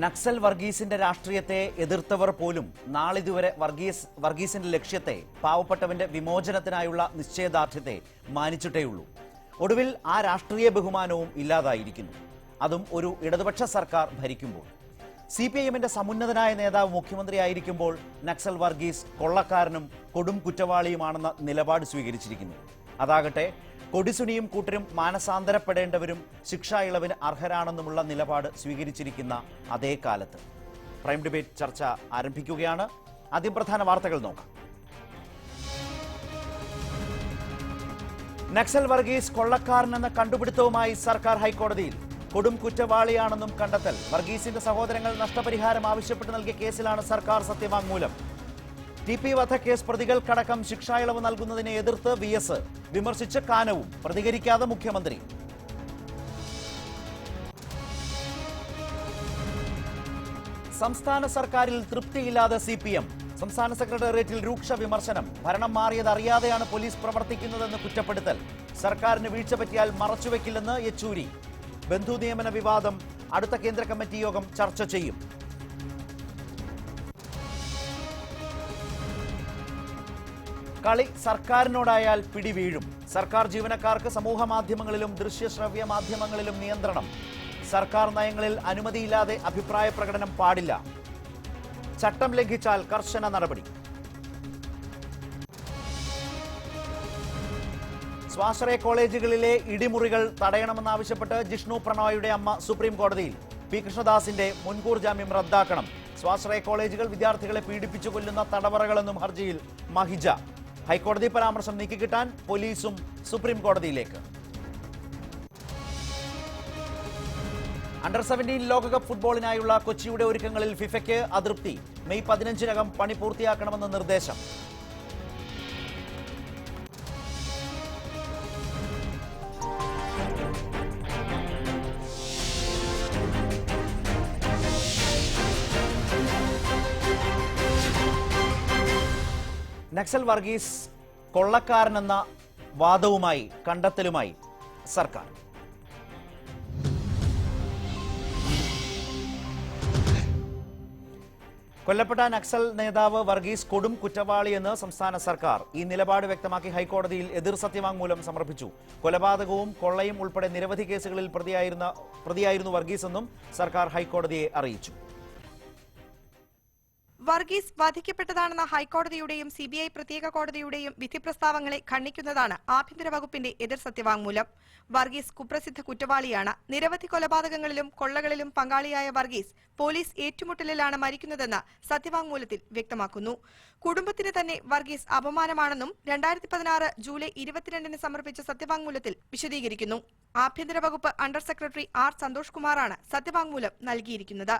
നക്സൽ വർഗീസിന്റെ രാഷ്ട്രീയത്തെ എതിർത്തവർ പോലും നാളിതുവരെ വർഗീസിന്റെ ലക്ഷ്യത്തെ, പാവപ്പെട്ടവന്റെ വിമോചനത്തിനായുള്ള നിശ്ചയദാർഢ്യത്തെ മാനിച്ചിട്ടേയുള്ളൂ. ഒടുവിൽ ആ രാഷ്ട്രീയ ബഹുമാനവും ഇല്ലാതായിരിക്കുന്നു, അതും ഒരു ഇടതുപക്ഷ സർക്കാർ ഭരിക്കുമ്പോൾ. CPIMന്റെ സമുന്നതനായ നേതാവ് മുഖ്യമന്ത്രിയായിരിക്കുമ്പോൾ നക്സൽ വർഗീസ് കൊള്ളക്കാരനും കൊടും കുറ്റവാളിയുമാണെന്ന നിലപാട് സ്വീകരിച്ചിരിക്കുന്നു. അതാകട്ടെ കൊടിസുനിയും കൂട്ടരും മാനസാന്തരപ്പെടേണ്ടവരും ശിക്ഷാ ഇളവിന് അർഹരാണെന്നുമുള്ള നിലപാട് സ്വീകരിച്ചിരിക്കുന്ന അതേ കാലത്ത്. പ്രൈം ഡിബേറ്റ് ചർച്ച ആരംഭിക്കുകയാണ്. ആദ്യം പ്രധാന വാർത്തകൾ നോക്കാം. നക്സൽ വർഗീസ് കൊള്ളക്കാരനെന്ന കണ്ടുപിടുത്തവുമായി സർക്കാർ ഹൈക്കോടതിയിൽ. കൊടും കുറ്റവാളിയാണെന്നും കണ്ടെത്തൽ. വർഗീസിന്റെ സഹോദരങ്ങൾ നഷ്ടപരിഹാരം ആവശ്യപ്പെട്ട് നൽകിയ കേസിലാണ് സർക്കാർ സത്യവാങ്മൂലം. TP വധക്കേസ് പ്രതികൾക്കടക്കം ശിക്ഷാ ഇളവ് നൽകുന്നതിനെ എതിർത്ത് VS, വിമർശിച്ച് കാനവും. പ്രതികരിക്കാതെ മുഖ്യമന്ത്രി. സംസ്ഥാന സർക്കാരിൽ തൃപ്തിയില്ലാതെ CPM. സംസ്ഥാന സെക്രട്ടേറിയറ്റിൽ രൂക്ഷ വിമർശനം. ഭരണം മാറിയത് അറിയാതെയാണ് പോലീസ് പ്രവർത്തിക്കുന്നതെന്ന് കുറ്റപ്പെടുത്തൽ. സർക്കാരിന് വീഴ്ച പറ്റിയാൽ മറച്ചുവെക്കില്ലെന്ന് യെച്ചൂരി. ബന്ധു നിയമന വിവാദം അടുത്ത കേന്ദ്ര കമ്മിറ്റി യോഗം ചർച്ച ചെയ്യും. കളി സർക്കാരിനോടായാൽ പിടി വീഴും. സർക്കാർ ജീവനക്കാർക്ക് സമൂഹ മാധ്യമങ്ങളിലും ദൃശ്യശ്രവ്യ മാധ്യമങ്ങളിലും നിയന്ത്രണം. സർക്കാർ നയങ്ങളിൽ അനുമതിയില്ലാതെ അഭിപ്രായ പ്രകടനം പാടില്ല. ചട്ടം ലംഘിച്ചാൽ കർശന നടപടി. സ്വാശ്രയ കോളേജുകളിലെ ഇടിമുറികൾ തടയണമെന്നാവശ്യപ്പെട്ട് ജിഷ്ണു പ്രണോയുടെ അമ്മ സുപ്രീം കോടതിയിൽ. P. കൃഷ്ണദാസിന്റെ മുൻകൂർ ജാമ്യം റദ്ദാക്കണം. സ്വാശ്രയ കോളേജുകൾ വിദ്യാർത്ഥികളെ പീഡിപ്പിച്ചു കൊല്ലുന്ന തടവറകളെന്നും ഹർജിയിൽ മഹിജ. ഹൈക്കോടതി പരാമർശം നീക്കിക്കിട്ടാൻ പോലീസും സുപ്രീം കോടതിയിലേക്ക്. അണ്ടർ-17 ലോകകപ്പ് ഫുട്ബോളിനായുള്ള കൊച്ചിയുടെ ഒരുക്കങ്ങളിൽ ഫിഫയ്ക്ക് അതൃപ്തി. മെയ് 15-നകം പണി പൂർത്തിയാക്കണമെന്ന് നിർദ്ദേശം. നക്സൽ വർഗീസ് കൊള്ളക്കാരനെന്ന വാദവുമായി, കണ്ടെത്തലുമായി സർക്കാർ. കൊല്ലപ്പെട്ട നക്സൽ നേതാവ് വർഗീസ് കൊടും കുറ്റവാളിയെന്ന് സംസ്ഥാന സർക്കാർ. ഈ നിലപാട് വ്യക്തമാക്കി ഹൈക്കോടതിയിൽ എതിർ സത്യവാങ്മൂലം സമർപ്പിച്ചു. കൊലപാതകവും കൊള്ളയും ഉൾപ്പെടെ നിരവധി കേസുകളിൽ പ്രതിയായിരുന്നു വർഗീസ് എന്നും സർക്കാർ ഹൈക്കോടതിയെ അറിയിച്ചു. വർഗീസ് വധിക്കപ്പെട്ടതാണെന്ന ഹൈക്കോടതിയുടെയും CBI പ്രത്യേക കോടതിയുടെയും വിധി പ്രസ്താവങ്ങളെ ഖണ്ഡിക്കുന്നതാണ് ആഭ്യന്തര വകുപ്പിന്റെ എതിർ സത്യവാങ്മൂലം. വർഗീസ് കുപ്രസിദ്ധ കുറ്റവാളിയാണ്. നിരവധി കൊലപാതകങ്ങളിലും കൊള്ളകളിലും പങ്കാളിയായ വർഗീസ് പോലീസ് ഏറ്റുമുട്ടലിലാണ് മരിക്കുന്നതെന്ന് സത്യവാങ്മൂലത്തിൽ വ്യക്തമാക്കുന്നു. കുടുംബത്തിന് തന്നെ വർഗീസ് അപമാനമാണെന്നും 2016 ജൂലൈ 22-ന് സമർപ്പിച്ച സത്യവാങ്മൂലത്തിൽ വിശദീകരിക്കുന്നു. ആഭ്യന്തര വകുപ്പ് അണ്ടർ സെക്രട്ടറി R. സന്തോഷ് കുമാറാണ് സത്യവാങ്മൂലം നൽകിയിരിക്കുന്നത്.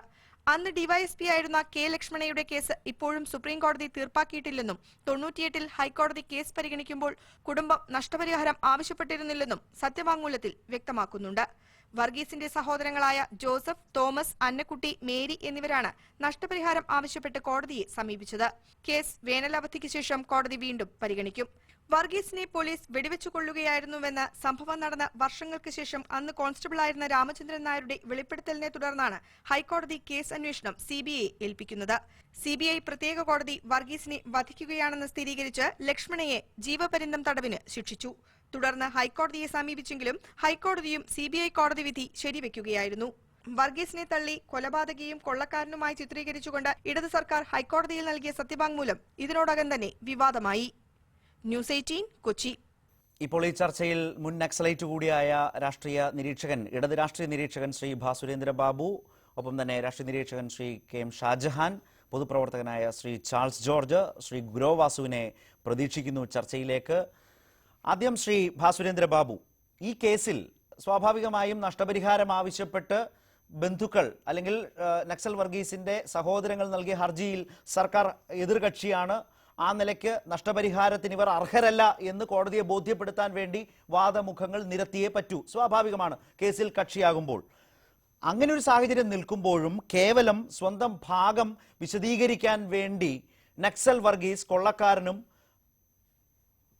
അന്ന് DYSP ആയിരുന്ന K. ലക്ഷ്മണയുടെ കേസ് ഇപ്പോഴും സുപ്രീം കോടതി തീർപ്പാക്കിയിട്ടില്ലെന്നും 98-ൽ ഹൈക്കോടതി കേസ് പരിഗണിക്കുമ്പോൾ കുടുംബം നഷ്ടപരിഹാരം ആവശ്യപ്പെട്ടിരുന്നില്ലെന്നും സത്യവാങ്മൂലത്തിൽ വ്യക്തമാക്കുന്നുണ്ട്. വർഗീസിന്റെ സഹോദരങ്ങളായ ജോസഫ്, തോമസ്, അന്നക്കുട്ടി, മേരി എന്നിവരാണ് നഷ്ടപരിഹാരം ആവശ്യപ്പെട്ട് കോടതിയെ സമീപിച്ചത്. കേസ് വേനലവധിക്ക് ശേഷം കോടതി വീണ്ടും പരിഗണിക്കും. വർഗീസിനെ പോലീസ് വെടിവെച്ചു കൊള്ളുകയായിരുന്നുവെന്ന് സംഭവം നടന്ന വർഷങ്ങൾക്ക് ശേഷം അന്ന് കോൺസ്റ്റബിളായിരുന്ന രാമചന്ദ്രൻ നായരുടെ വെളിപ്പെടുത്തലിനെ തുടർന്നാണ് ഹൈക്കോടതി കേസ് അന്വേഷണം CBIയെ ഏൽപ്പിക്കുന്നത്. CBI പ്രത്യേക കോടതി വർഗീസിനെ വധിക്കുകയാണെന്ന് സ്ഥിരീകരിച്ച് ലക്ഷ്മണയെ ജീവപര്യന്തം തടവിന് ശിക്ഷിച്ചു. തുടർന്ന് ഹൈക്കോടതിയെ സമീപിച്ചെങ്കിലും ഹൈക്കോടതിയും CBI കോടതി വിധി ശരിവെക്കുകയായിരുന്നു. വർഗീസിനെ തള്ളി കൊലപാതകിയും കൊള്ളക്കാരനുമായി ചിത്രീകരിച്ചുകൊണ്ട് ഇടത് സർക്കാർ ഹൈക്കോടതിയിൽ നൽകിയ സത്യവാങ്മൂലം ഇതിനോടകം തന്നെ വിവാദമായി. ന്യൂസ് 18 കൊച്ചി. ഇപ്പോൾ ഈ ചർച്ചയിൽ മുൻ നക്സലൈറ്റ് കൂടിയായ ഇടത് രാഷ്ട്രീയ നിരീക്ഷകൻ ശ്രീ ഭാസുരേന്ദ്ര ബാബു, ഒപ്പം തന്നെ രാഷ്ട്രീയ നിരീക്ഷകൻ ശ്രീ KM ഷാജഹാൻ, പൊതുപ്രവർത്തകനായ ശ്രീ ചാൾസ് ജോർജ്, ശ്രീ ഗുരോ വാസുവിനെ പ്രതീക്ഷിക്കുന്നു ചർച്ചയിലേക്ക്. ആദ്യം ശ്രീ ഭാസുരേന്ദ്ര ബാബു, ഈ കേസിൽ സ്വാഭാവികമായും നഷ്ടപരിഹാരം ആവശ്യപ്പെട്ട് ബന്ധുക്കൾ അല്ലെങ്കിൽ നക്സൽ വർഗീസിന്റെ സഹോദരങ്ങൾ നൽകിയ ഹർജിയിൽ സർക്കാർ എതിർകക്ഷിയാണ്. ആ നിലയ്ക്ക് നഷ്ടപരിഹാരത്തിന് ഇവർ അർഹരല്ല എന്ന് കോടതിയെ ബോധ്യപ്പെടുത്താൻ വേണ്ടി വാദമുഖങ്ങൾ നിരത്തിയേ പറ്റൂ. സ്വാഭാവികമാണ് കേസിൽ കക്ഷിയാകുമ്പോൾ. അങ്ങനെ ഒരു സാഹചര്യം നിൽക്കുമ്പോഴും കേവലം സ്വന്തം ഭാഗം വിശദീകരിക്കാൻ വേണ്ടി നക്സൽ വർഗീസ് കൊള്ളക്കാരനും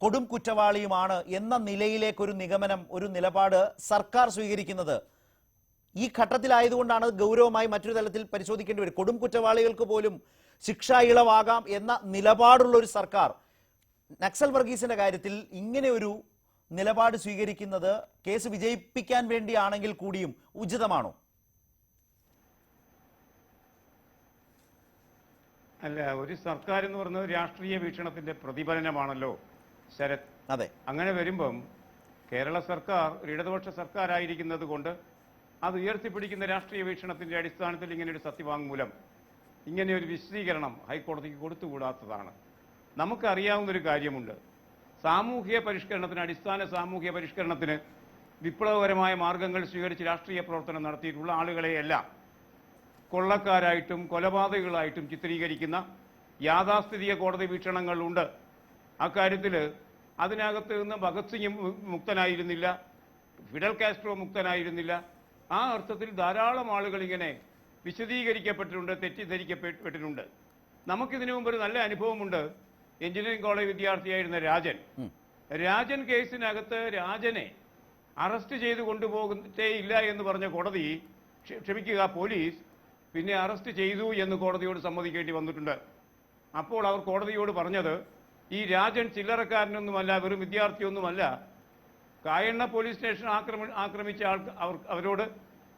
കൊടും കുറ്റവാളിയുമാണ് എന്ന നിലയിലേക്കൊരു നിഗമനം, ഒരു നിലപാട് സർക്കാർ സ്വീകരിക്കുന്നത് ഈ ഘട്ടത്തിലായതുകൊണ്ടാണ് ഗൗരവമായി മറ്റൊരു തലത്തിൽ പരിശോധിക്കേണ്ടി വരും. കൊടും കുറ്റവാളികൾക്ക് പോലും ശിക്ഷാ ഇളവാകാം എന്ന നിലപാടുള്ള ഒരു സർക്കാർ നക്സൽ വർഗീസിന്റെ കാര്യത്തിൽ ഇങ്ങനെ ഒരു നിലപാട് സ്വീകരിക്കുന്നത് കേസ് വിജയിപ്പിക്കാൻ വേണ്ടിയാണെങ്കിൽ കൂടിയും ഉചിതമാണോ? അല്ല, ഒരു സർക്കാർ എന്ന് പറയുന്നത് രാഷ്ട്രീയ വീക്ഷണത്തിന്റെ പ്രതിഫലനമാണല്ലോ ശരത്. അതെ. അങ്ങനെ വരുമ്പം കേരള സർക്കാർ ഒരു ഇടതുപക്ഷ സർക്കാരായിരിക്കുന്നത് കൊണ്ട് അത് ഉയർത്തിപ്പിടിക്കുന്ന രാഷ്ട്രീയ വീക്ഷണത്തിന്റെ അടിസ്ഥാനത്തിൽ ഇങ്ങനെയൊരു സത്യവാങ്മൂലം, ഇങ്ങനെയൊരു വിശദീകരണം ഹൈക്കോടതിക്ക് കൊടുത്തുകൂടാത്തതാണ്. നമുക്കറിയാവുന്നൊരു കാര്യമുണ്ട്. സാമൂഹ്യ പരിഷ്കരണത്തിന്, അടിസ്ഥാന സാമൂഹ്യ പരിഷ്കരണത്തിന് വിപ്ലവകരമായ മാർഗങ്ങൾ സ്വീകരിച്ച് രാഷ്ട്രീയ പ്രവർത്തനം നടത്തിയിട്ടുള്ള ആളുകളെയെല്ലാം കൊള്ളക്കാരായിട്ടും കൊലപാതകളായിട്ടും ചിത്രീകരിക്കുന്ന യാഥാസ്ഥിതിക കോടതി വീക്ഷണങ്ങളുണ്ട്. അക്കാര്യത്തിൽ അതിനകത്ത് നിന്ന് ഭഗത് സിംഗ് മുക്തനായിരുന്നില്ല, ഫിഡൽ കാസ്ട്രോ മുക്തനായിരുന്നില്ല. ആ അർത്ഥത്തിൽ ധാരാളം ആളുകൾ ഇങ്ങനെ വിശദീകരിക്കപ്പെട്ടിട്ടുണ്ട്, തെറ്റിദ്ധരിക്കപ്പെട്ടിട്ടുണ്ട്. നമുക്കിതിനു മുമ്പ് ഒരു നല്ല അനുഭവമുണ്ട്. എഞ്ചിനീയറിംഗ് കോളേജ് വിദ്യാർത്ഥിയായിരുന്ന രാജൻ കേസിനകത്ത് രാജനെ അറസ്റ്റ് ചെയ്ത് കൊണ്ടുപോകത്തേ ഇല്ല എന്ന് പറഞ്ഞ കോടതി, ക്ഷമിക്കുക പോലീസ്, പിന്നെ അറസ്റ്റ് ചെയ്തു എന്ന് കോടതിയോട് സമ്മതിക്കേണ്ടി വന്നിട്ടുണ്ട്. അപ്പോൾ അവർ കോടതിയോട് പറഞ്ഞത്, ഈ രാജൻ ചില്ലറക്കാരനൊന്നുമല്ല, വെറും വിദ്യാർത്ഥിയൊന്നുമല്ല, കായണ്ണ പോലീസ് സ്റ്റേഷൻ ആക്രമിച്ച അവരോട്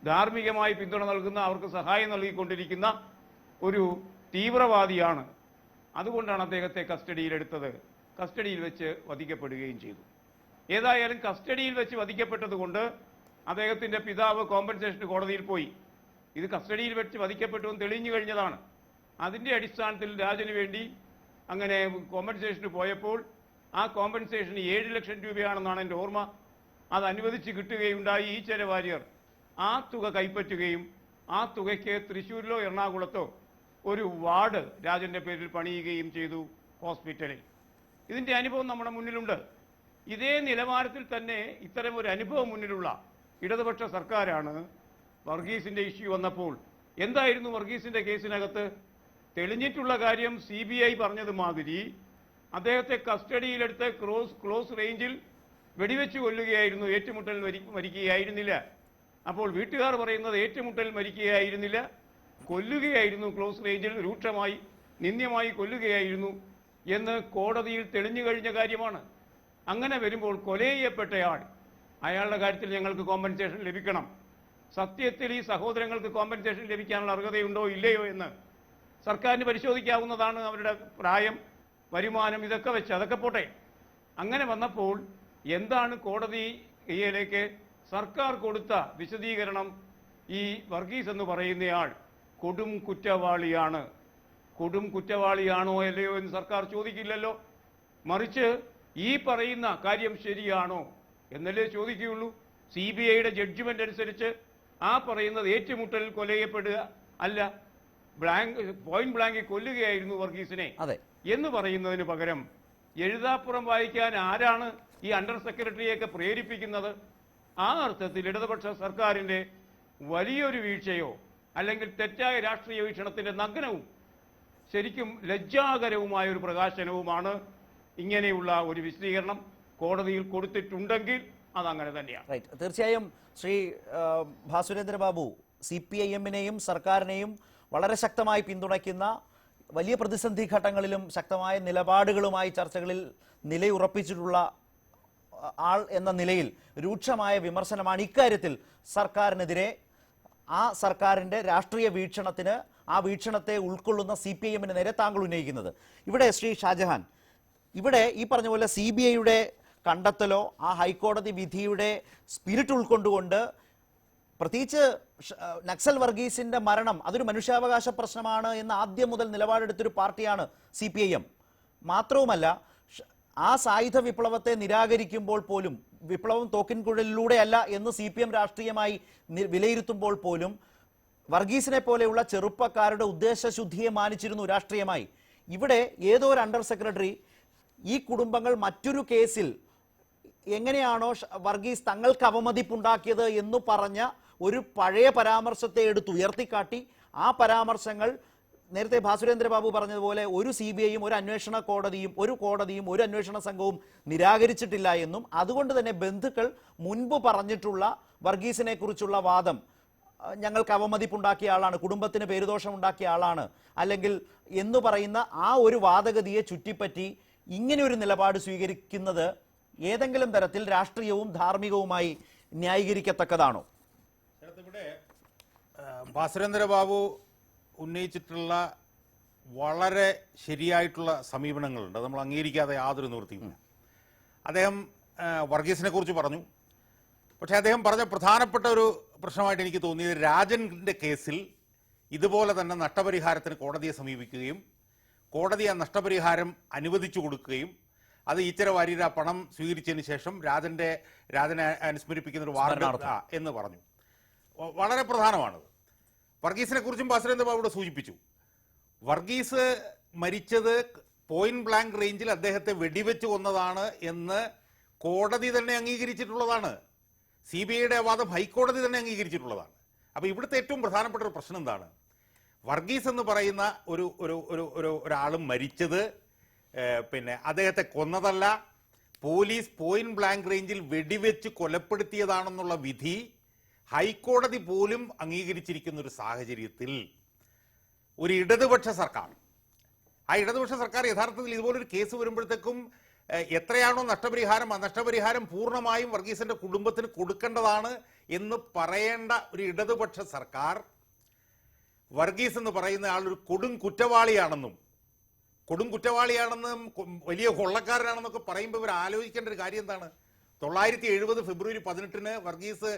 ധാർമ്മികമായി പിന്തുണ നൽകുന്ന, അവർക്ക് സഹായം നൽകിക്കൊണ്ടിരിക്കുന്ന ഒരു തീവ്രവാദിയാണ്. അതുകൊണ്ടാണ് അദ്ദേഹത്തെ കസ്റ്റഡിയിലെടുത്തത്. കസ്റ്റഡിയിൽ വെച്ച് വധിക്കപ്പെടുകയും ചെയ്തു. ഏതായാലും കസ്റ്റഡിയിൽ വെച്ച് വധിക്കപ്പെട്ടത് കൊണ്ട് അദ്ദേഹത്തിന്റെ പിതാവ് കോമ്പൻസേഷന് കോടതിയിൽ പോയി. ഇത് കസ്റ്റഡിയിൽ വെച്ച് വധിക്കപ്പെട്ടു എന്ന് തെളിഞ്ഞു കഴിഞ്ഞതാണ്. അതിന്റെ അടിസ്ഥാനത്തിൽ രാജന് വേണ്ടി അങ്ങനെ കോമ്പൻസേഷന് പോയപ്പോൾ ആ കോമ്പൻസേഷന് 7 ലക്ഷം രൂപയാണെന്നാണ് എൻ്റെ ഓർമ്മ. അത് അനുവദിച്ച് കിട്ടുകയുണ്ടായി. ഈശ്വര വാര്യർ ആ തുക കൈപ്പറ്റുകയും ആ തുകയ്ക്ക് തൃശ്ശൂരിലോ എറണാകുളത്തോ ഒരു വാർഡ് രാജന്റെ പേരിൽ പണിയുകയും ചെയ്തു ഹോസ്പിറ്റലിൽ. ഇതിന്റെ അനുഭവം നമ്മുടെ മുന്നിലുണ്ട്. ഇതേ നിലവാരത്തിൽ തന്നെ ഇത്തരം ഒരു അനുഭവം മുന്നിലുള്ള ഇടതുപക്ഷ സർക്കാരാണ് വർഗീസിന്റെ ഇഷ്യൂ വന്നപ്പോൾ എന്തായിരുന്നു വർഗീസിന്റെ കേസിനകത്ത് തെളിഞ്ഞിട്ടുള്ള കാര്യം? CBI പറഞ്ഞത് മാതിരി അദ്ദേഹത്തെ കസ്റ്റഡിയിലെടുത്ത് ക്ലോസ് റേഞ്ചിൽ വെടിവെച്ച് കൊല്ലുകയായിരുന്നു, ഏറ്റുമുട്ടൽ മരിക്കുകയായിരുന്നില്ല. അപ്പോൾ വീട്ടുകാർ പറയുന്നത് ഏറ്റുമുട്ടൽ മരിക്കുകയായിരുന്നില്ല, കൊല്ലുകയായിരുന്നു, ക്ലോസ് റേഞ്ചിൽ രൂക്ഷമായി നിന്ദ്യമായി കൊല്ലുകയായിരുന്നു എന്ന് കോടതിയിൽ തെളിഞ്ഞു കഴിഞ്ഞ കാര്യമാണ്. അങ്ങനെ വരുമ്പോൾ കൊല ചെയ്യപ്പെട്ടയാൾ, അയാളുടെ കാര്യത്തിൽ ഞങ്ങൾക്ക് കോമ്പൻസേഷൻ ലഭിക്കണം. സത്യത്തിൽ ഈ സഹോദരങ്ങൾക്ക് കോമ്പൻസേഷൻ ലഭിക്കാനുള്ള അർഹതയുണ്ടോ ഇല്ലയോ എന്ന് സർക്കാരിന് പരിശോധിക്കാവുന്നതാണ്. അവരുടെ പ്രായം, വരുമാനം ഇതൊക്കെ വെച്ച് അതൊക്കെ പോട്ടെ. അങ്ങനെ വന്നപ്പോൾ എന്താണ് കോടതിയിലേക്ക് സർക്കാർ കൊടുത്ത വിശദീകരണം? ഈ വർഗീസ് എന്ന് പറയുന്നയാൾ കൊടും കുറ്റവാളിയാണ്. കൊടും കുറ്റവാളിയാണോ അല്ലയോ എന്ന് സർക്കാർ ചോദിക്കില്ലല്ലോ. മറിച്ച് ഈ പറയുന്ന കാര്യം ശരിയാണോ എന്നല്ലേ ചോദിക്കുകയുള്ളൂ. CBIയുടെ ജഡ്ജ്മെന്റ് അനുസരിച്ച് ആ പറയുന്നത് ഏറ്റുമുട്ടലിൽ കൊലയപ്പെടുക അല്ല, പോയിന്റ് ബ്ലാങ്കിൽ കൊല്ലുകയായിരുന്നു വർഗീസിനെ എന്ന് പറയുന്നതിന് പകരം എഴുതാപ്പുറം വായിക്കാൻ ആരാണ് ഈ അണ്ടർ സെക്രട്ടറിയൊക്കെ പ്രേരിപ്പിക്കുന്നത്? ആ അർത്ഥത്തിൽ ഇടതുപക്ഷ സർക്കാരിന്റെ വലിയൊരു വീഴ്ചയോ അല്ലെങ്കിൽ തെറ്റായ രാഷ്ട്രീയ വീക്ഷണത്തിന്റെ നഗ്നവും ശരിക്കും ലജ്ജാകരവുമായ ഒരു പ്രകാശനവുമാണ് ഇങ്ങനെയുള്ള ഒരു വിശദീകരണം കോടതിയിൽ കൊടുത്തിട്ടുണ്ടെങ്കിൽ അതങ്ങനെ തന്നെയാണ്. തീർച്ചയായും ശ്രീ ഭാസുരേന്ദ്ര ബാബു, CPIM-നെയും സർക്കാരിനെയും വളരെ ശക്തമായി പിന്തുണയ്ക്കുന്ന, വലിയ പ്രതിസന്ധി ഘട്ടങ്ങളിലും ശക്തമായ നിലപാടുകളുമായി ചർച്ചകളിൽ നിലയുറപ്പിച്ചിട്ടുള്ള ആൾ എന്ന നിലയിൽ രൂക്ഷമായ വിമർശനമാണ് ഇക്കാര്യത്തിൽ സർക്കാരിനെതിരെ, ആ സർക്കാരിൻ്റെ രാഷ്ട്രീയ വീക്ഷണത്തിന്, ആ വീക്ഷണത്തെ ഉൾക്കൊള്ളുന്ന CPIM-ന് നേരെ താങ്കൾ ഉന്നയിക്കുന്നത്. ഇവിടെ ശ്രീ ഷാജഹാൻ, ഇവിടെ ഈ പറഞ്ഞ പോലെ CBIയുടെ കണ്ടെത്തലോ ആ ഹൈക്കോടതി വിധിയുടെ സ്പിരിറ്റ് ഉൾക്കൊണ്ടുകൊണ്ട്, പ്രത്യേകിച്ച് നക്സൽ വർഗീസിന്റെ മരണം അതൊരു മനുഷ്യാവകാശ പ്രശ്നമാണ് എന്ന് ആദ്യം മുതൽ നിലപാടെടുത്തൊരു പാർട്ടിയാണ് CPIM. മാത്രവുമല്ല, ആ സായുധ വിപ്ലവത്തെ നിരാകരിക്കുമ്പോൾ പോലും, വിപ്ലവം തോക്കിൻകുഴലിലൂടെയല്ല എന്ന് CPM രാഷ്ട്രീയമായി വിലയിരുത്തുമ്പോൾ പോലും വർഗീസിനെ പോലെയുള്ള ചെറുപ്പക്കാരുടെ ഉദ്ദേശശുദ്ധിയെ മാനിച്ചിരുന്നു രാഷ്ട്രീയമായി. ഇവിടെ ഏതോ ഒരു അണ്ടർ സെക്രട്ടറി ഈ കുടുംബങ്ങൾ മറ്റൊരു കേസിൽ എങ്ങനെയാണോ വർഗീസ് തങ്ങൾക്ക് അവമതിപ്പുണ്ടാക്കിയത് എന്ന് പറഞ്ഞ ഒരു പഴയ പരാമർശത്തെ എടുത്ത് ഉയർത്തിക്കാട്ടി, ആ പരാമർശങ്ങൾ നേരത്തെ ഭാസുരേന്ദ്ര ബാബു പറഞ്ഞതുപോലെ ഒരു CBIയും ഒരു അന്വേഷണ കോടതിയും ഒരു അന്വേഷണ സംഘവും നിരാകരിച്ചിട്ടില്ല എന്നും, അതുകൊണ്ട് തന്നെ ബന്ധുക്കൾ മുൻപ് പറഞ്ഞിട്ടുള്ള വർഗീസിനെ കുറിച്ചുള്ള വാദം ഞങ്ങൾക്ക് അവമതിപ്പുണ്ടാക്കിയ ആളാണ്, കുടുംബത്തിന് പേരുദോഷം ഉണ്ടാക്കിയ ആളാണ്, അല്ലെങ്കിൽ എന്ന് പറയുന്ന ആ ഒരു വാദഗതിയെ ചുറ്റിപ്പറ്റി ഇങ്ങനെ ഒരു നിലപാട് സ്വീകരിക്കുന്നത് ഏതെങ്കിലും തരത്തിൽ രാഷ്ട്രീയവും ധാർമ്മികവുമായി ന്യായീകരിക്കത്തക്കതാണോ? ഇവിടെ ഭാസുരേന്ദ്ര ബാബു ഉന്നയിച്ചിട്ടുള്ള വളരെ ശരിയായിട്ടുള്ള സമീപനങ്ങളുണ്ട്. നമ്മൾ അംഗീകരിക്കാതെ യാതൊരു നിവൃത്തിയുമില്ല. അദ്ദേഹം വർഗീസിനെ കുറിച്ച് പറഞ്ഞു. പക്ഷേ അദ്ദേഹം പറഞ്ഞ പ്രധാനപ്പെട്ട ഒരു പ്രശ്നമായിട്ട് എനിക്ക് തോന്നിയത് രാജൻ്റെ കേസിൽ ഇതുപോലെ തന്നെ നഷ്ടപരിഹാരത്തിന് കോടതിയെ സമീപിക്കുകയും കോടതി ആ നഷ്ടപരിഹാരം അനുവദിച്ചു കൊടുക്കുകയും അത് ഈച്ചര വാര്യർ ആ പണം സ്വീകരിച്ചതിന് ശേഷം രാജനെ അനുസ്മരിപ്പിക്കുന്ന ഒരു വാർത്ത എന്ന് പറഞ്ഞു. വളരെ പ്രധാനമാണത്. വർഗീസിനെ കുറിച്ചും ഭാസുരേന്ദ്ര ബാബുവിടെ സൂചിപ്പിച്ചു. വർഗീസ് മരിച്ചത് പോയിന്റ് ബ്ലാങ്ക് റേഞ്ചിൽ അദ്ദേഹത്തെ വെടിവെച്ച് കൊന്നതാണ് എന്ന് കോടതി തന്നെ അംഗീകരിച്ചിട്ടുള്ളതാണ്. CBIയുടെ വാദം ഹൈക്കോടതി തന്നെ അംഗീകരിച്ചിട്ടുള്ളതാണ്. അപ്പോൾ ഇവിടുത്തെ ഏറ്റവും പ്രധാനപ്പെട്ട ഒരു പ്രശ്നം എന്താണ്? വർഗീസ് എന്ന് പറയുന്ന ഒരാളും മരിച്ചത് പിന്നെ അദ്ദേഹത്തെ കൊന്നതല്ല, പോലീസ് പോയിന്റ് ബ്ലാങ്ക് റേഞ്ചിൽ വെടിവെച്ച് കൊലപ്പെടുത്തിയതാണെന്നുള്ള വിധി ഹൈക്കോടതി പോലും അംഗീകരിച്ചിരിക്കുന്ന ഒരു സാഹചര്യത്തിൽ ഒരു ഇടതുപക്ഷ സർക്കാർ, ആ ഇടതുപക്ഷ സർക്കാർ യഥാർത്ഥത്തിൽ ഇതുപോലൊരു കേസ് വരുമ്പോഴത്തേക്കും എത്രയാണോ നഷ്ടപരിഹാരം, ആ നഷ്ടപരിഹാരം പൂർണ്ണമായും വർഗീസിന്റെ കുടുംബത്തിന് കൊടുക്കേണ്ടതാണ് എന്ന് പറയേണ്ട ഒരു ഇടതുപക്ഷ സർക്കാർ വർഗീസ് എന്ന് പറയുന്ന ആൾ ഒരു കൊടും കുറ്റവാളിയാണെന്നും വലിയ കൊള്ളക്കാരനാണെന്നൊക്കെ പറയുമ്പോൾ ഇവർ ആലോചിക്കേണ്ട ഒരു കാര്യം എന്താണ്? 1970 ഫെബ്രുവരി 18 വർഗീസ്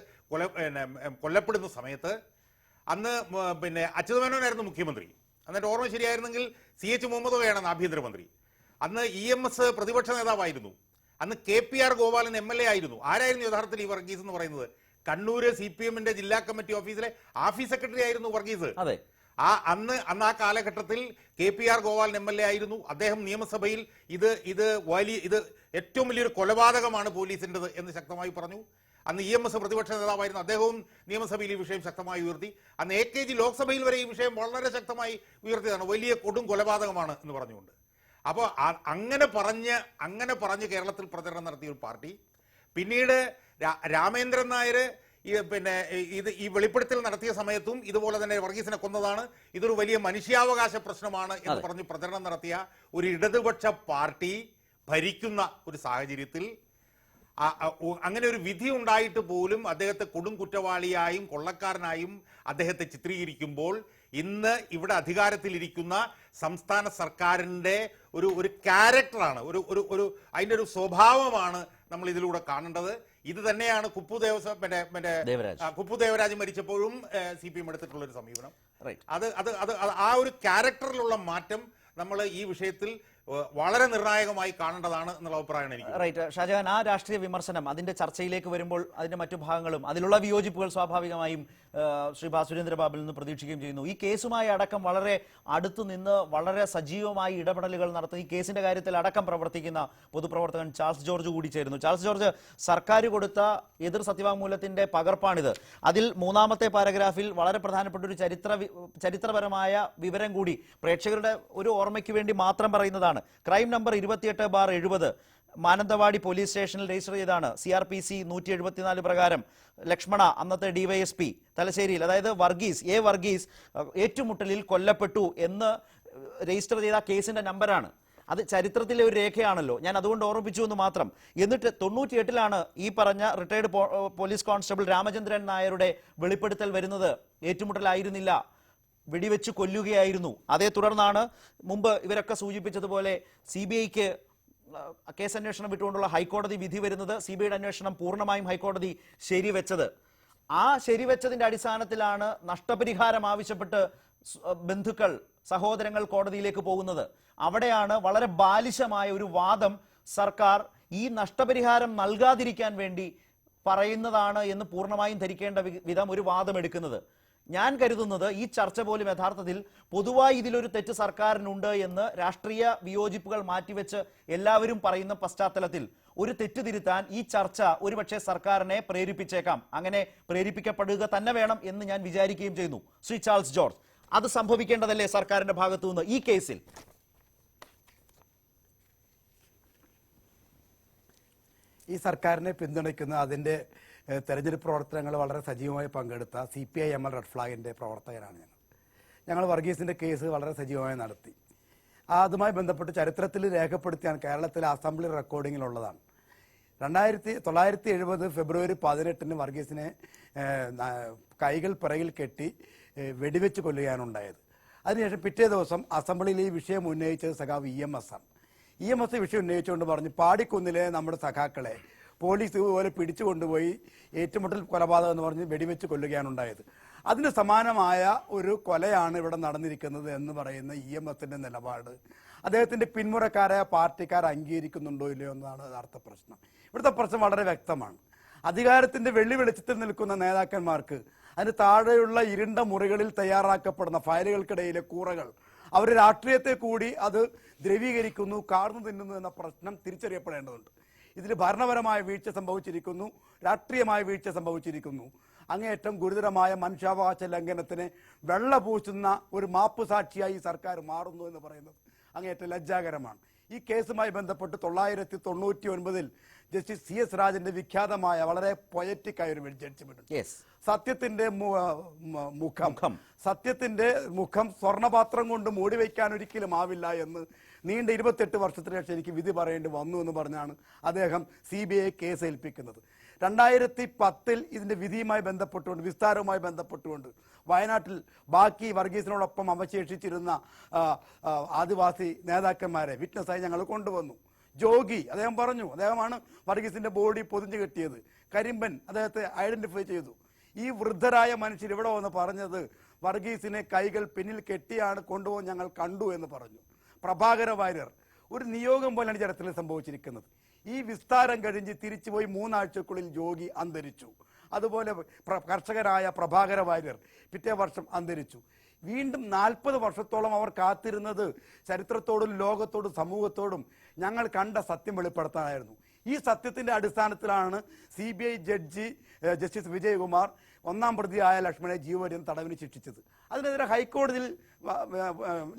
കൊല്ലപ്പെടുന്ന സമയത്ത് അന്ന് പിന്നെ അച്യുതമേനോനായിരുന്നു മുഖ്യമന്ത്രി. എന്നിട്ട് ഓർമ്മ ശരിയായിരുന്നെങ്കിൽ CH മുഹമ്മദ് കോയാണ് ആഭ്യന്തരമന്ത്രി. അന്ന് EMS പ്രതിപക്ഷ നേതാവായിരുന്നു. അന്ന് KPR ഗോപാലൻ MLA ആയിരുന്നു. ആരായിരുന്നു യഥാർത്ഥത്തിൽ ഈ വർഗീസ് എന്ന് പറയുന്നത്? കണ്ണൂര് CPMന്റെ ജില്ലാ കമ്മിറ്റി ഓഫീസിലെ ഓഫീസ് സെക്രട്ടറി ആയിരുന്നു വർഗീസ്. അന്ന് ആ കാലഘട്ടത്തിൽ KPR ഗോപാലൻ MLA ആയിരുന്നു. അദ്ദേഹം നിയമസഭയിൽ ഇത് ഏറ്റവും വലിയൊരു കൊലപാതകമാണ് പോലീസിൻ്റെത് എന്ന് ശക്തമായി പറഞ്ഞു. അന്ന് EMS പ്രതിപക്ഷ നേതാവായിരുന്നു. അദ്ദേഹവും നിയമസഭയിൽ ഈ വിഷയം ശക്തമായി ഉയർത്തി. അന്ന് AKG ലോക്സഭയിൽ വരെ ഈ വിഷയം വളരെ ശക്തമായി ഉയർത്തിയതാണ്. വലിയ കൊടും കൊലപാതകമാണ് എന്ന് പറഞ്ഞുകൊണ്ട്. അപ്പോൾ അങ്ങനെ പറഞ്ഞ് കേരളത്തിൽ പ്രചരണം നടത്തിയ ഒരു പാർട്ടി പിന്നീട് രാമേന്ദ്രൻ നായർ ഈ വെളിപ്പെടുത്തൽ നടത്തിയ സമയത്തും ഇതുപോലെ തന്നെ വർഗീസിനെ കൊന്നതാണ്, ഇതൊരു വലിയ മനുഷ്യാവകാശ പ്രശ്നമാണ് എന്ന് പറഞ്ഞ് പ്രചരണം നടത്തിയ ഒരു ഇടതുപക്ഷ പാർട്ടി ഭരിക്കുന്ന ഒരു സാഹചര്യത്തിൽ അങ്ങനെ ഒരു വിധി ഉണ്ടായിട്ട് പോലും അദ്ദേഹത്തെ കൊടും കുറ്റവാളിയായും കൊള്ളക്കാരനായും അദ്ദേഹത്തെ ചിത്രീകരിക്കുമ്പോൾ ഇന്ന് ഇവിടെ അധികാരത്തിലിരിക്കുന്ന സംസ്ഥാന സർക്കാരിൻ്റെ ഒരു ക്യാരക്ടറാണ്, അതിൻ്റെ ഒരു സ്വഭാവമാണ് നമ്മൾ ഇതിലൂടെ കാണേണ്ടത്. ഇത് തന്നെയാണ് കുപ്പു ദേവരാജ് മരിച്ചപ്പോഴും CPM എടുത്തിട്ടുള്ള ഒരു സമീപനം. അത് ആ ഒരു ക്യാരക്ടറിലുള്ള മാറ്റം നമ്മൾ ഈ വിഷയത്തിൽ വളരെ നിർണായകമായി കാണേണ്ടതാണ് എന്നുള്ള അഭിപ്രായമാണ് എനിക്ക്. റൈറ്റ് ഷാജഹാൻ, ആ രാഷ്ട്രീയ വിമർശനം അതിന്റെ ചർച്ചയിലേക്ക് വരുമ്പോൾ അതിന്റെ മറ്റു ഭാഗങ്ങളും അതിലുള്ള വിയോജിപ്പുകൾ സ്വാഭാവികമായും ശ്രീ ഭാസുരേന്ദ്ര ബാബുവിൽ നിന്ന് പ്രതീക്ഷിക്കുകയും ചെയ്യുന്നു. ഈ കേസുമായി അടക്കം വളരെ അടുത്തു നിന്ന് വളരെ സജീവമായി ഇടപെടലുകൾ നടത്തുന്ന ഈ കേസിന്റെ കാര്യത്തിൽ അടക്കം പ്രവർത്തിക്കുന്ന പൊതുപ്രവർത്തകൻ ചാൾസ് ജോർജ് കൂടി ചേരുന്നു. ചാൾസ് ജോർജ്, സർക്കാർ കൊടുത്ത എതിർ സത്യവാങ്മൂലത്തിന്റെ പകർപ്പാണിത്. അതിൽ 3-ാമത്തെ പാരഗ്രാഫിൽ വളരെ പ്രധാനപ്പെട്ട ഒരു ചരിത്രപരമായ വിവരം കൂടി പ്രേക്ഷകരുടെ ഒരു ഓർമ്മയ്ക്ക് വേണ്ടി മാത്രം പറയുന്നതാണ്. ക്രൈം നമ്പർ 28/70 മാനന്തവാടി പോലീസ് സ്റ്റേഷനിൽ രജിസ്റ്റർ ചെയ്താണ്. CRPC 174 പ്രകാരം ലക്ഷ്മണ, അന്നത്തെ DYSP തലശ്ശേരിയിൽ, അതായത് വർഗീസ് ഏറ്റുമുട്ടലിൽ കൊല്ലപ്പെട്ടു എന്ന് രജിസ്റ്റർ ചെയ്ത കേസിന്റെ നമ്പറാണ്. അത് ചരിത്രത്തിലെ ഒരു രേഖയാണല്ലോ. ഞാൻ അതുകൊണ്ട് ഓർമ്മിപ്പിച്ചു എന്ന് മാത്രം. എന്നിട്ട് 98-ലാണ് ഈ പറഞ്ഞ റിട്ടയർഡ് പോലീസ് കോൺസ്റ്റബിൾ രാമചന്ദ്രൻ നായരുടെ വെളിപ്പെടുത്തൽ വരുന്നത്. ഏറ്റുമുട്ടലായിരുന്നില്ല, വെടിവെച്ച് കൊല്ലുകയായിരുന്നു. അതേ തുടർന്നാണ് മുമ്പ് ഇവരൊക്കെ സൂചിപ്പിച്ചതുപോലെ CBIക്ക് കേസ് അന്വേഷണം വിട്ടുകൊണ്ടുള്ള ഹൈക്കോടതി വിധി വരുന്നത്. CBIയുടെ അന്വേഷണം പൂർണ്ണമായും ഹൈക്കോടതി ശരിവെച്ചത്. ആ ശരിവെച്ചതിന്റെ അടിസ്ഥാനത്തിലാണ് നഷ്ടപരിഹാരം ആവശ്യപ്പെട്ട് ബന്ധുക്കൾ, സഹോദരങ്ങൾ കോടതിയിലേക്ക് പോകുന്നത്. അവിടെയാണ് വളരെ ബാലിശമായ ഒരു വാദം സർക്കാർ ഈ നഷ്ടപരിഹാരം നൽകാതിരിക്കാൻ വേണ്ടി പറയുന്നതാണ് എന്ന് പൂർണ്ണമായും ധരിക്കേണ്ട വിധം ഒരു വാദം എടുക്കുന്നത്. ഞാൻ കരുതുന്നത് ഈ ചർച്ച പോലും യഥാർത്ഥത്തിൽ പൊതുവായി ഇതിലൊരു തെറ്റ് സർക്കാരിനുണ്ട് എന്ന് രാഷ്ട്രീയ വിയോജിപ്പുകൾ മാറ്റിവെച്ച് എല്ലാവരും പറയുന്ന പശ്ചാത്തലത്തിൽ ഒരു തെറ്റ് തിരുത്താൻ ഈ ചർച്ച ഒരുപക്ഷെ സർക്കാരിനെ പ്രേരിപ്പിച്ചേക്കാം. അങ്ങനെ പ്രേരിപ്പിക്കപ്പെടുക തന്നെ വേണം എന്ന് ഞാൻ വിചാരിക്കുകയും ചെയ്യുന്നു. ശ്രീ ചാൾസ് ജോർജ്, അത് സംഭവിക്കേണ്ടതല്ലേ സർക്കാരിന്റെ ഭാഗത്തു നിന്ന് ഈ കേസിൽ? ഈ സർക്കാരിനെ പിന്തുണയ്ക്കുന്ന അതിൻ്റെ തെരഞ്ഞെടുപ്പ് പ്രവർത്തനങ്ങൾ വളരെ സജീവമായി പങ്കെടുത്ത CPI-ML റെഡ് ഫ്ലാഗിൻ്റെ പ്രവർത്തകരാണ് ഞങ്ങൾ വർഗീസിൻ്റെ കേസ് വളരെ സജീവമായി നടത്തി. അതുമായി ബന്ധപ്പെട്ട് ചരിത്രത്തിൽ രേഖപ്പെടുത്തിയാണ് കേരളത്തിലെ അസംബ്ലി റെക്കോർഡിങ്ങിലുള്ളതാണ്. 1970 ഫെബ്രുവരി 18 വർഗീസിനെ കൈകൾ പിറകിൽ കെട്ടി വെടിവെച്ച് കൊല്ലുകയാണുണ്ടായത്. അതിനുശേഷം പിറ്റേ ദിവസം അസംബ്ലിയിൽ ഈ വിഷയം ഉന്നയിച്ചത് സഖാവ് EMS ആണ്. EMS വിഷയം ഉന്നയിച്ചുകൊണ്ട് പറഞ്ഞു, പാടിക്കുന്നിലെ നമ്മുടെ സഖാക്കളെ പോലീസ് ഇതുപോലെ പിടിച്ചു കൊണ്ടുപോയി ഏറ്റുമുട്ടൽ കൊലപാതകം എന്ന് പറഞ്ഞ് വെടിവെച്ച് കൊല്ലുകയാണുണ്ടായത്. അതിന് സമാനമായ ഒരു കൊലയാണ് ഇവിടെ നടന്നിരിക്കുന്നത് എന്ന് പറയുന്ന EMSന്റെ നിലപാട് അദ്ദേഹത്തിന്റെ പിന്മുറക്കാരായ പാർട്ടിക്കാർ അംഗീകരിക്കുന്നുണ്ടോ ഇല്ലയോ എന്നതാണ് യഥാർത്ഥ പ്രശ്നം. ഇവിടുത്തെ പ്രശ്നം വളരെ വ്യക്തമാണ്. അധികാരത്തിന്റെ വെള്ളി വെളിച്ചത്തിൽ നിൽക്കുന്ന നേതാക്കന്മാർക്ക് അതിന് താഴെയുള്ള ഇരുണ്ട മുറികളിൽ തയ്യാറാക്കപ്പെടുന്ന ഫയലുകൾക്കിടയിലെ കൂറകൾ അവർ രാഷ്ട്രീയത്തെ കൂടി അത് ദ്രവീകരിക്കുന്നു, കാർന്നു തിന്നുന്നു എന്ന പ്രശ്നം തിരിച്ചറിയപ്പെടേണ്ടതുണ്ട്. ഇതിൽ ഭരണപരമായ വീഴ്ച സംഭവിച്ചിരിക്കുന്നു, രാഷ്ട്രീയമായ വീഴ്ച സംഭവിച്ചിരിക്കുന്നു. അങ്ങേയറ്റം ഗുരുതരമായ മനുഷ്യാവകാശ ലംഘനത്തിന് വെള്ളപൂശുന്ന ഒരു മാപ്പ് സാക്ഷിയായി ഈ സർക്കാർ മാറുന്നു എന്ന് പറയുന്നത് അങ്ങേയറ്റം ലജ്ജാകരമാണ്. ഈ കേസുമായി ബന്ധപ്പെട്ട് 1999 ജസ്റ്റിസ് CS രാജന്റെ വിഖ്യാതമായ വളരെ പൊയറ്റിക്കായ ഒരു ജഡ്ജ്മെന്റ്, സത്യത്തിന്റെ മുഖം സ്വർണ്ണപാത്രം കൊണ്ട് മൂടി വയ്ക്കാൻ ഒരിക്കലും ആവില്ല എന്ന് നീണ്ട 28 വർഷത്തിന് ശേഷം എനിക്ക് വിധി പറയേണ്ടി വന്നു എന്ന് പറഞ്ഞാണ് അദ്ദേഹം CBI കേസ് ഏൽപ്പിക്കുന്നത്. 2010 ഇതിന്റെ വിധിയുമായി ബന്ധപ്പെട്ടുകൊണ്ട് വിസ്താരവുമായി ബന്ധപ്പെട്ടുകൊണ്ട് വയനാട്ടിൽ ബാക്കി വർഗീസിനോടൊപ്പം അവശേഷിച്ചിരുന്ന ആദിവാസി നേതാക്കന്മാരെ വിറ്റ്നസ്സായി ഞങ്ങൾ കൊണ്ടുവന്നു. ജോഗി അദ്ദേഹം പറഞ്ഞു, അദ്ദേഹമാണ് വർഗീസിന്റെ ബോഡി പൊതിഞ്ഞു കെട്ടിയത്. കരിമ്പൻ അദ്ദേഹത്തെ ഐഡന്റിഫൈ ചെയ്തു. ഈ വൃദ്ധരായ മനുഷ്യർ ഇവിടെ വന്ന് പറഞ്ഞത് വർഗീസിനെ കൈകൾ പിന്നിൽ കെട്ടിയാണ് കൊണ്ടുപോകാൻ ഞങ്ങൾ കണ്ടു എന്ന് പറഞ്ഞു. പ്രഭാകര വാര്യർ ഒരു നിയോഗം പോലെയാണ് ചരിത്രത്തിൽ സംഭവിച്ചിരിക്കുന്നത്. ഈ വിസ്താരം കഴിഞ്ഞ് തിരിച്ചുപോയി 3 ആഴ്ചക്കുള്ളിൽ ജോഗി അന്തരിച്ചു. അതുപോലെ കർഷകരായ പ്രഭാകര വാര്യർ പിറ്റേ വർഷം അന്തരിച്ചു. വീണ്ടും 40 വർഷത്തോളം അവർ കാത്തിരുന്നത് ചരിത്രത്തോടും ലോകത്തോടും സമൂഹത്തോടും ഞങ്ങൾ കണ്ട സത്യം വെളിപ്പെടുത്താനായിരുന്നു. ഈ സത്യത്തിന്റെ അടിസ്ഥാനത്തിലാണ് CBI ജഡ്ജി ജസ്റ്റിസ് വിജയകുമാർ 1-ാം പ്രതിയായ ലക്ഷ്മണനെ ജീവപര്യന്തം തടവിന് ശിക്ഷിച്ചത്. അതിനെതിരെ ഹൈക്കോടതിയിൽ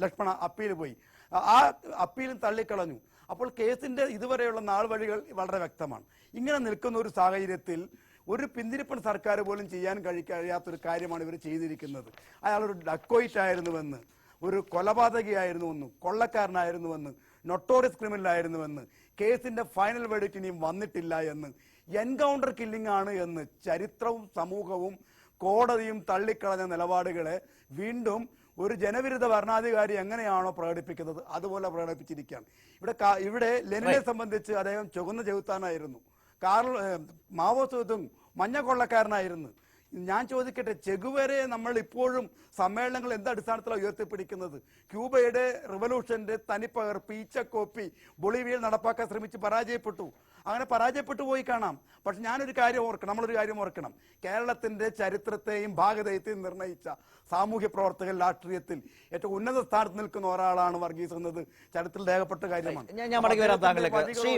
ലക്ഷ്മണ അപ്പീൽ പോയി. ആ അപ്പീലും തള്ളിക്കളഞ്ഞു. അപ്പോൾ കേസിന്റെ ഇതുവരെയുള്ള നാൾ വഴികൾ വളരെ വ്യക്തമാണ്. ഇങ്ങനെ നിൽക്കുന്ന ഒരു സാഹചര്യത്തിൽ ഒരു പിന്തിരിപ്പൻ സർക്കാർ പോലും ചെയ്യാൻ കഴിയാത്തൊരു കാര്യമാണ് ഇവർ ചെയ്തിരിക്കുന്നത്. അയാളൊരു ഡക്കോയിറ്റ് ആയിരുന്നുവെന്ന്, ഒരു കൊലപാതകയായിരുന്നുവെന്ന്, കൊള്ളക്കാരനായിരുന്നുവെന്ന്, നൊട്ടോറിയസ് ക്രിമിനൽ ആയിരുന്നുവെന്ന്, കേസിന്റെ ഫൈനൽ വെർഡിക്റ്റ് ഇനിയും വന്നിട്ടില്ല എന്ന്, എൻകൗണ്ടർ കില്ലിംഗ് ആണ് എന്ന് ചരിത്രവും സമൂഹവും കോടതിയും തള്ളിക്കളഞ്ഞ നിലപാടുകളെ വീണ്ടും ഒരു ജനവിരുദ്ധ ഭരണാധികാരി എങ്ങനെയാണോ പ്രകടിപ്പിക്കുന്നത് അതുപോലെ പ്രകടിപ്പിച്ചിരിക്കുകയാണ്. ഇവിടെ ലെനിനെ സംബന്ധിച്ച് അദ്ദേഹം ചുവന്ന ചെകുത്താനായിരുന്നു, മാവോ സേതുങ് മഞ്ഞ കൊള്ളക്കാരനായിരുന്നു. ഞാൻ ചോദിക്കട്ടെ, ചെഗുവേരയെ നമ്മൾ ഇപ്പോഴും സമ്മേളനങ്ങൾ എന്ത് അടിസ്ഥാനത്തിലാണ് ഉയർത്തിപ്പിടിക്കുന്നത്? ക്യൂബയുടെ റിവല്യൂഷന്റെ തനിപ്പകർപ്പ് ഈച്ചക്കോപ്പി ബൊളീവിയയിൽ നടപ്പാക്കാൻ ശ്രമിച്ച് പരാജയപ്പെട്ടു. അങ്ങനെ പരാജയപ്പെട്ടു പോയി കാണാം. പക്ഷെ നമ്മളൊരു കാര്യം ഓർക്കണം, കേരളത്തിന്റെ ചരിത്രത്തെയും ഭാഗതയെയും നിർണയിച്ച സാമൂഹ്യ പ്രവർത്തകർ രാഷ്ട്രീയത്തിൽ ഏറ്റവും ഉന്നത സ്ഥാനത്ത് നിൽക്കുന്ന ഒരാളാണ് വർഗീസ് എന്നത് ചരിത്രത്തിൽ രേഖപ്പെട്ട കാര്യമാണ്. ഞാൻ മടങ്ങി വരാം താങ്കളിലേക്ക്. ശ്രീ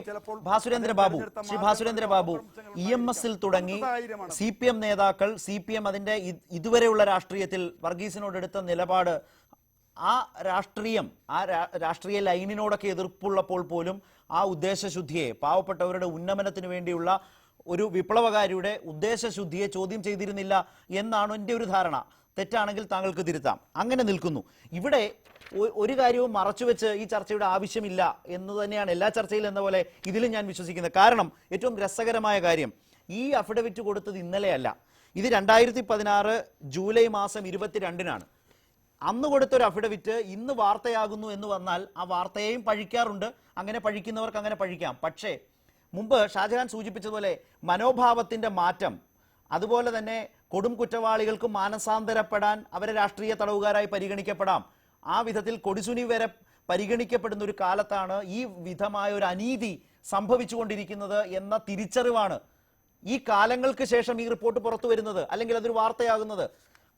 ഭാസുരേന്ദ്ര ബാബു, EMS-ൽ തുടങ്ങി CPM നേതാക്കൾ, CPM അതിന്റെ ഇതുവരെയുള്ള രാഷ്ട്രീയത്തിൽ വർഗീസിനോട് എടുത്ത നിലപാട്, ആ രാഷ്ട്രീയ ലൈനിനോടൊക്കെ എതിർപ്പുള്ളപ്പോൾ പോലും ആ ഉദ്ദേശശുദ്ധിയെ, പാവപ്പെട്ടവരുടെ ഉന്നമനത്തിന് വേണ്ടിയുള്ള ഒരു വിപ്ലവകാരിയുടെ ഉദ്ദേശശുദ്ധിയെ ചോദ്യം ചെയ്തിരുന്നില്ല എന്നാണ് എൻ്റെ ഒരു ധാരണ. തെറ്റാണെങ്കിൽ താങ്കൾക്ക് തിരുത്താം. അങ്ങനെ നിൽക്കുന്നു. ഇവിടെ ഒരു കാര്യവും മറച്ചുവെച്ച് ഈ ചർച്ചയുടെ ആവശ്യമില്ല എന്ന് തന്നെയാണ് എല്ലാ ചർച്ചയിലും എന്ന പോലെ ഇതിലും ഞാൻ വിശ്വസിക്കുന്നത്. കാരണം ഏറ്റവും രസകരമായ കാര്യം, ഈ അഫിഡവിറ്റ് കൊടുത്തത് ഇന്നലെയല്ല, ഇത് 2016 ജൂലൈ മാസം 22-നാണ്. അന്ന് കൊടുത്തൊരു അഫിഡവിറ്റ് ഇന്ന് വാർത്തയാകുന്നു എന്ന് വന്നാൽ ആ വാർത്തയെയും പഴിക്കാറുണ്ട്. അങ്ങനെ പഴിക്കുന്നവർക്ക് അങ്ങനെ പഴിക്കാം. പക്ഷേ മുമ്പ് ഷാജഹാൻ സൂചിപ്പിച്ചതുപോലെ മനോഭാവത്തിന്റെ മാറ്റം, അതുപോലെ തന്നെ കൊടും കുറ്റവാളികൾക്ക് മാനസാന്തരപ്പെടാൻ അവരെ രാഷ്ട്രീയ തടവുകാരായി പരിഗണിക്കപ്പെടാം, ആ വിധത്തിൽ കൊടിസുനി വരെ പരിഗണിക്കപ്പെടുന്ന ഒരു കാലത്താണ് ഈ വിധമായ ഒരു അനീതി സംഭവിച്ചുകൊണ്ടിരിക്കുന്നത് എന്ന തിരിച്ചറിവാണ് ഈ കാലങ്ങൾക്ക് ശേഷം ഈ റിപ്പോർട്ട് പുറത്തു വരുന്നത്, അല്ലെങ്കിൽ അതൊരു വാർത്തയാകുന്നത്.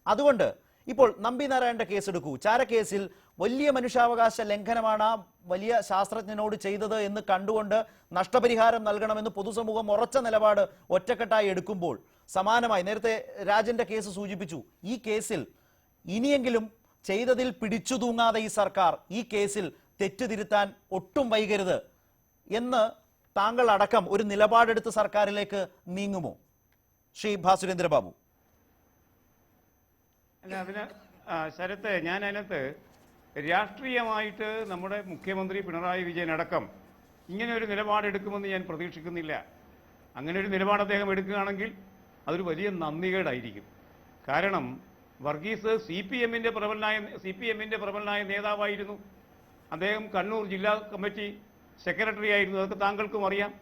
അതുകൊണ്ട് ഇപ്പോൾ നമ്പി നാരായണന്റെ കേസെടുക്കൂ. ചാരക്കേസിൽ വലിയ മനുഷ്യാവകാശ ലംഘനമാണ് ആ വലിയ ശാസ്ത്രജ്ഞനോട് ചെയ്തത് എന്ന് കണ്ടുകൊണ്ട് നഷ്ടപരിഹാരം നൽകണമെന്ന് പൊതുസമൂഹം ഉറച്ച നിലപാട് ഒറ്റക്കെട്ടായി എടുക്കുമ്പോൾ, സമാനമായി നേരത്തെ രാജന്റെ കേസ് സൂചിപ്പിച്ചു, ഈ കേസിൽ ഇനിയെങ്കിലും ചെയ്തതിൽ പിടിച്ചു തൂങ്ങാതെ ഈ സർക്കാർ ഈ കേസിൽ തെറ്റ് തിരുത്താൻ ഒട്ടും വൈകരുത് എന്ന് താങ്കൾ അടക്കം ഒരു നിലപാടെടുത്ത് സർക്കാരിലേക്ക് നീങ്ങുമോ? ശ്രീ ഭാസുരേന്ദ്ര ബാബു? അല്ല, ശരത്ത്, ഞാൻ അതിനകത്ത് രാഷ്ട്രീയമായിട്ട് നമ്മുടെ മുഖ്യമന്ത്രി പിണറായി വിജയൻ അടക്കം ഇങ്ങനെ ഒരു നിലപാടെടുക്കുമെന്ന് ഞാൻ പ്രതീക്ഷിക്കുന്നില്ല. അങ്ങനെ ഒരു നിലപാട് അദ്ദേഹം എടുക്കുകയാണെങ്കിൽ അതൊരു വലിയ നന്ദികേടായിരിക്കും. കാരണം വർഗീസ് സി പി എമ്മിൻ്റെ പ്രബലനായ നേതാവായിരുന്നു. അദ്ദേഹം കണ്ണൂർ ജില്ലാ കമ്മിറ്റി സെക്രട്ടറി ആയിരുന്നു. അതൊക്കെ താങ്കൾക്കും അറിയാം.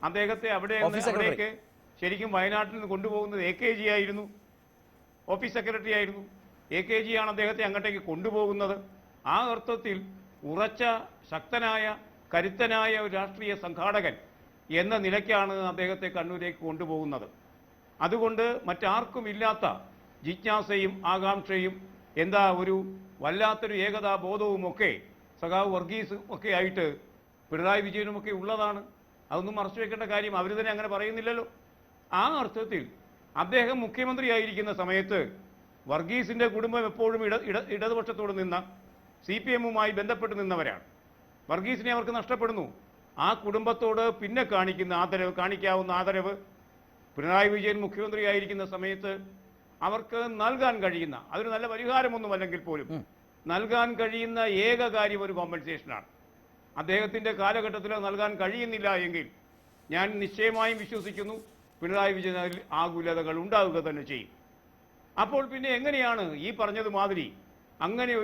അദ്ദേഹത്തെ അവിടേക്ക് ശരിക്കും വയനാട്ടിൽ നിന്ന് കൊണ്ടുപോകുന്നത് AKG ആയിരുന്നു, ഓഫീസ് സെക്രട്ടറി ആയിരുന്നു. AKG ആണ് അദ്ദേഹത്തെ അങ്ങോട്ടേക്ക് കൊണ്ടുപോകുന്നത്. ആ അർത്ഥത്തിൽ ഉറച്ച, ശക്തനായ, കരുത്തനായ ഒരു രാഷ്ട്രീയ സംഘാടകൻ എന്ന നിലയ്ക്കാണ് അദ്ദേഹത്തെ കണ്ണൂരേക്ക് കൊണ്ടുപോകുന്നത്. അതുകൊണ്ട് മറ്റാർക്കും ഇല്ലാത്ത ജിജ്ഞാസയും ആകാംക്ഷയും ഒരു വല്ലാത്തൊരു ഏകതാബോധവുമൊക്കെ സഖാവ് വർഗീസും ഒക്കെ ആയിട്ട് പിണറായി വിജയനുമൊക്കെ ഉള്ളതാണ്. അതൊന്നും മറച്ചു വെക്കേണ്ട കാര്യം അവർ തന്നെ അങ്ങനെ പറയുന്നില്ലല്ലോ. ആ അർത്ഥത്തിൽ അദ്ദേഹം മുഖ്യമന്ത്രിയായിരിക്കുന്ന സമയത്ത് വർഗീസിന്റെ കുടുംബം എപ്പോഴും ഇടതുപക്ഷത്തോട് നിന്ന CPM-മായി ബന്ധപ്പെട്ട് നിന്നവരാണ്. വർഗീസിനെ അവർക്ക് നഷ്ടപ്പെടുന്നു. ആ കുടുംബത്തോട് പിന്നെ കാണിക്കാവുന്ന ആദരവ് പിണറായി വിജയൻ മുഖ്യമന്ത്രിയായിരിക്കുന്ന സമയത്ത് അവർക്ക് നൽകാൻ കഴിയുന്ന, അതൊരു നല്ല പരിഹാരമൊന്നുമല്ലെങ്കിൽ പോലും നൽകാൻ കഴിയുന്ന ഏക കാര്യം ഒരു കോമ്പൻസേഷനാണ്. അദ്ദേഹത്തിന്റെ കാലഘട്ടത്തിൽ നൽകാൻ കഴിയുന്നില്ല എങ്കിൽ ഞാൻ നിശ്ചയമായും വിശ്വസിക്കുന്നു പിണറായി വിജയൻ ആകുലതകൾ ഉണ്ടാവുക തന്നെ ചെയ്യും. അപ്പോൾ പിന്നെ എങ്ങനെയാണ് ഈ പറഞ്ഞതുമാതിരി അങ്ങനെ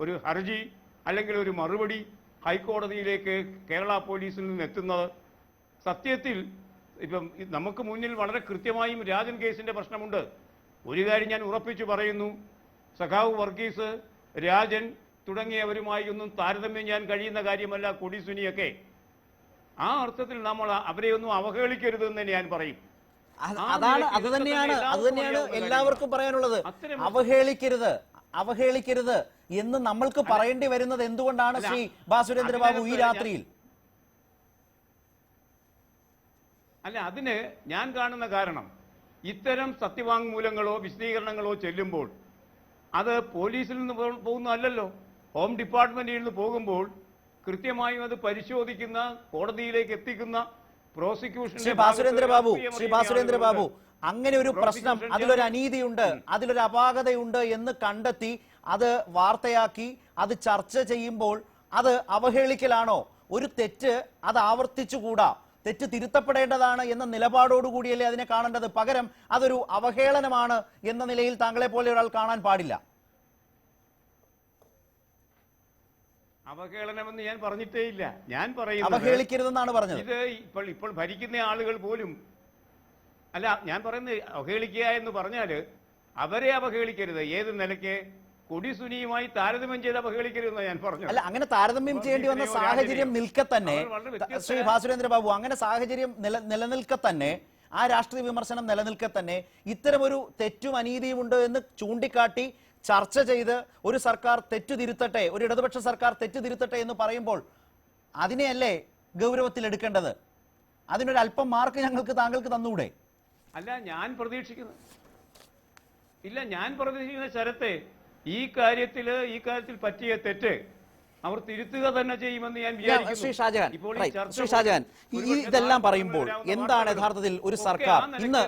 ഒരു ഹർജി അല്ലെങ്കിൽ ഒരു മറുപടി ഹൈക്കോടതിയിലേക്ക് കേരള പോലീസിൽ നിന്ന് എത്തുന്നത്? സത്യത്തിൽ ഇപ്പം നമുക്ക് മുന്നിൽ വളരെ കൃത്യമായും രാജൻ കേസിന്റെ പ്രശ്നമുണ്ട്. ഒരു കാര്യം ഞാൻ ഉറപ്പിച്ചു പറയുന്നു, സഖാവ് വർഗീസ്, രാജൻ തുടങ്ങിയവരുമായി ഒന്നും താരതമ്യം ചെയ്യാൻ കഴിയുന്ന കാര്യമല്ല കൊടിസുനിയൊക്കെ. ആ അർത്ഥത്തിൽ നമ്മൾ അവരെയൊന്നും അവഹേളിക്കരുതെന്ന് ഞാൻ പറയും. അത് തന്നെയാണ് എല്ലാവർക്കും പറയാനുള്ളത്. അവഹേളിക്കരുത് എന്ന് നമ്മൾക്ക് പറയേണ്ടി വരുന്നത് എന്തുകൊണ്ടാണ് ശ്രീ ഭാസുരേന്ദ്ര ബാബു ഈ രാത്രിയിൽ? അല്ല, അതിന് ഞാൻ കാണുന്ന കാരണം, ഇത്തരം സത്യവാങ്മൂലങ്ങളോ വിശദീകരണങ്ങളോ ചെല്ലുമ്പോൾ അത് പോലീസിൽ നിന്ന് പോകുന്നതല്ലല്ലോ, ഹോം ഡിപ്പാർട്ട്മെന്റിൽ നിന്ന് പോകുമ്പോൾ കൃത്യമായും അത് പരിശോധിക്കുന്ന, കോടതിയിലേക്ക് എത്തിക്കുന്ന പ്രോസിക്യൂഷൻ. ശ്രീ ഭാസുരേന്ദ്ര ബാബു, അങ്ങനെ ഒരു പ്രശ്നം, അതിലൊരു അനീതിയുണ്ട്, അതിലൊരു അപാകതയുണ്ട് എന്ന് കണ്ടെത്തി അത് വാർത്തയാക്കി അത് ചർച്ച ചെയ്യുമ്പോൾ അത് അവഹേളിക്കലാണോ? ഒരു തെറ്റ് അത് ആവർത്തിച്ചുകൂടാ, തെറ്റ് തിരുത്തപ്പെടേണ്ടതാണ് എന്ന നിലപാടോടുകൂടിയല്ലേ അതിനെ കാണേണ്ടത്. പകരം അതൊരു അവഹേളനമാണ് എന്ന നിലയിൽ താങ്കളെ പോലെ ഒരാൾ കാണാൻ പാടില്ല. അവഹേളനമെന്ന് ഞാൻ പറഞ്ഞിട്ടേ ഇല്ല. ഞാൻ പറയുന്നത് അവഹേളിക്കരുതെന്നാണ് പറഞ്ഞത്. ഇത് ഇപ്പോൾ ഭരിക്കുന്ന ആളുകൾ പോലും അല്ല, ഞാൻ പറയുന്നത് അവഹേളിക്കുക എന്ന് പറഞ്ഞാൽ അവരെ അവഹേളിക്കരുത്. ഏത് നിലയ്ക്ക്? കൊടിസുനിയുമായി താരതമ്യം ചെയ്ത് അവഹേളിക്കരുതെന്ന് ഞാൻ പറഞ്ഞു. അല്ല, അങ്ങനെ താരതമ്യം ചെയ്യേണ്ടി വന്ന സാഹചര്യം നിൽക്കെ തന്നെ ശ്രീ ഭാസുരേന്ദ്ര ബാബു, അങ്ങനെ സാഹചര്യം നിലനിൽക്കെ തന്നെ, ആ രാഷ്ട്രീയ വിമർശനം നിലനിൽക്കെ തന്നെ ഇത്തരമൊരു തെറ്റും അനീതിയും ഉണ്ട് എന്ന് ചൂണ്ടിക്കാട്ടി ചർച്ച ചെയ്ത് ഒരു സർക്കാർ തെറ്റു തിരുത്തട്ടെ, ഒരു ഇടതുപക്ഷ സർക്കാർ തെറ്റു തിരുത്തട്ടെ എന്ന് പറയുമ്പോൾ അതിനെയല്ലേ ഗൗരവത്തിൽ എടുക്കേണ്ടത്? അതിനൊരു അല്പം മാർക്ക് താങ്കൾക്ക് തന്നൂടെ? അല്ല, ഞാൻ പ്രതീക്ഷിക്കുന്ന ശരത്തെ, ഈ കാര്യത്തിൽ പറ്റിയ തെറ്റ് അവർ തിരുത്തുക തന്നെ ചെയ്യുമെന്ന് ഞാൻ വിചാരിക്കുന്നു. ശ്രീ ഷാജഹാൻ, ഇതെല്ലാം പറയുമ്പോൾ എന്താണ് യഥാർത്ഥത്തിൽ ഒരു സർക്കാർ? ഇന്ന്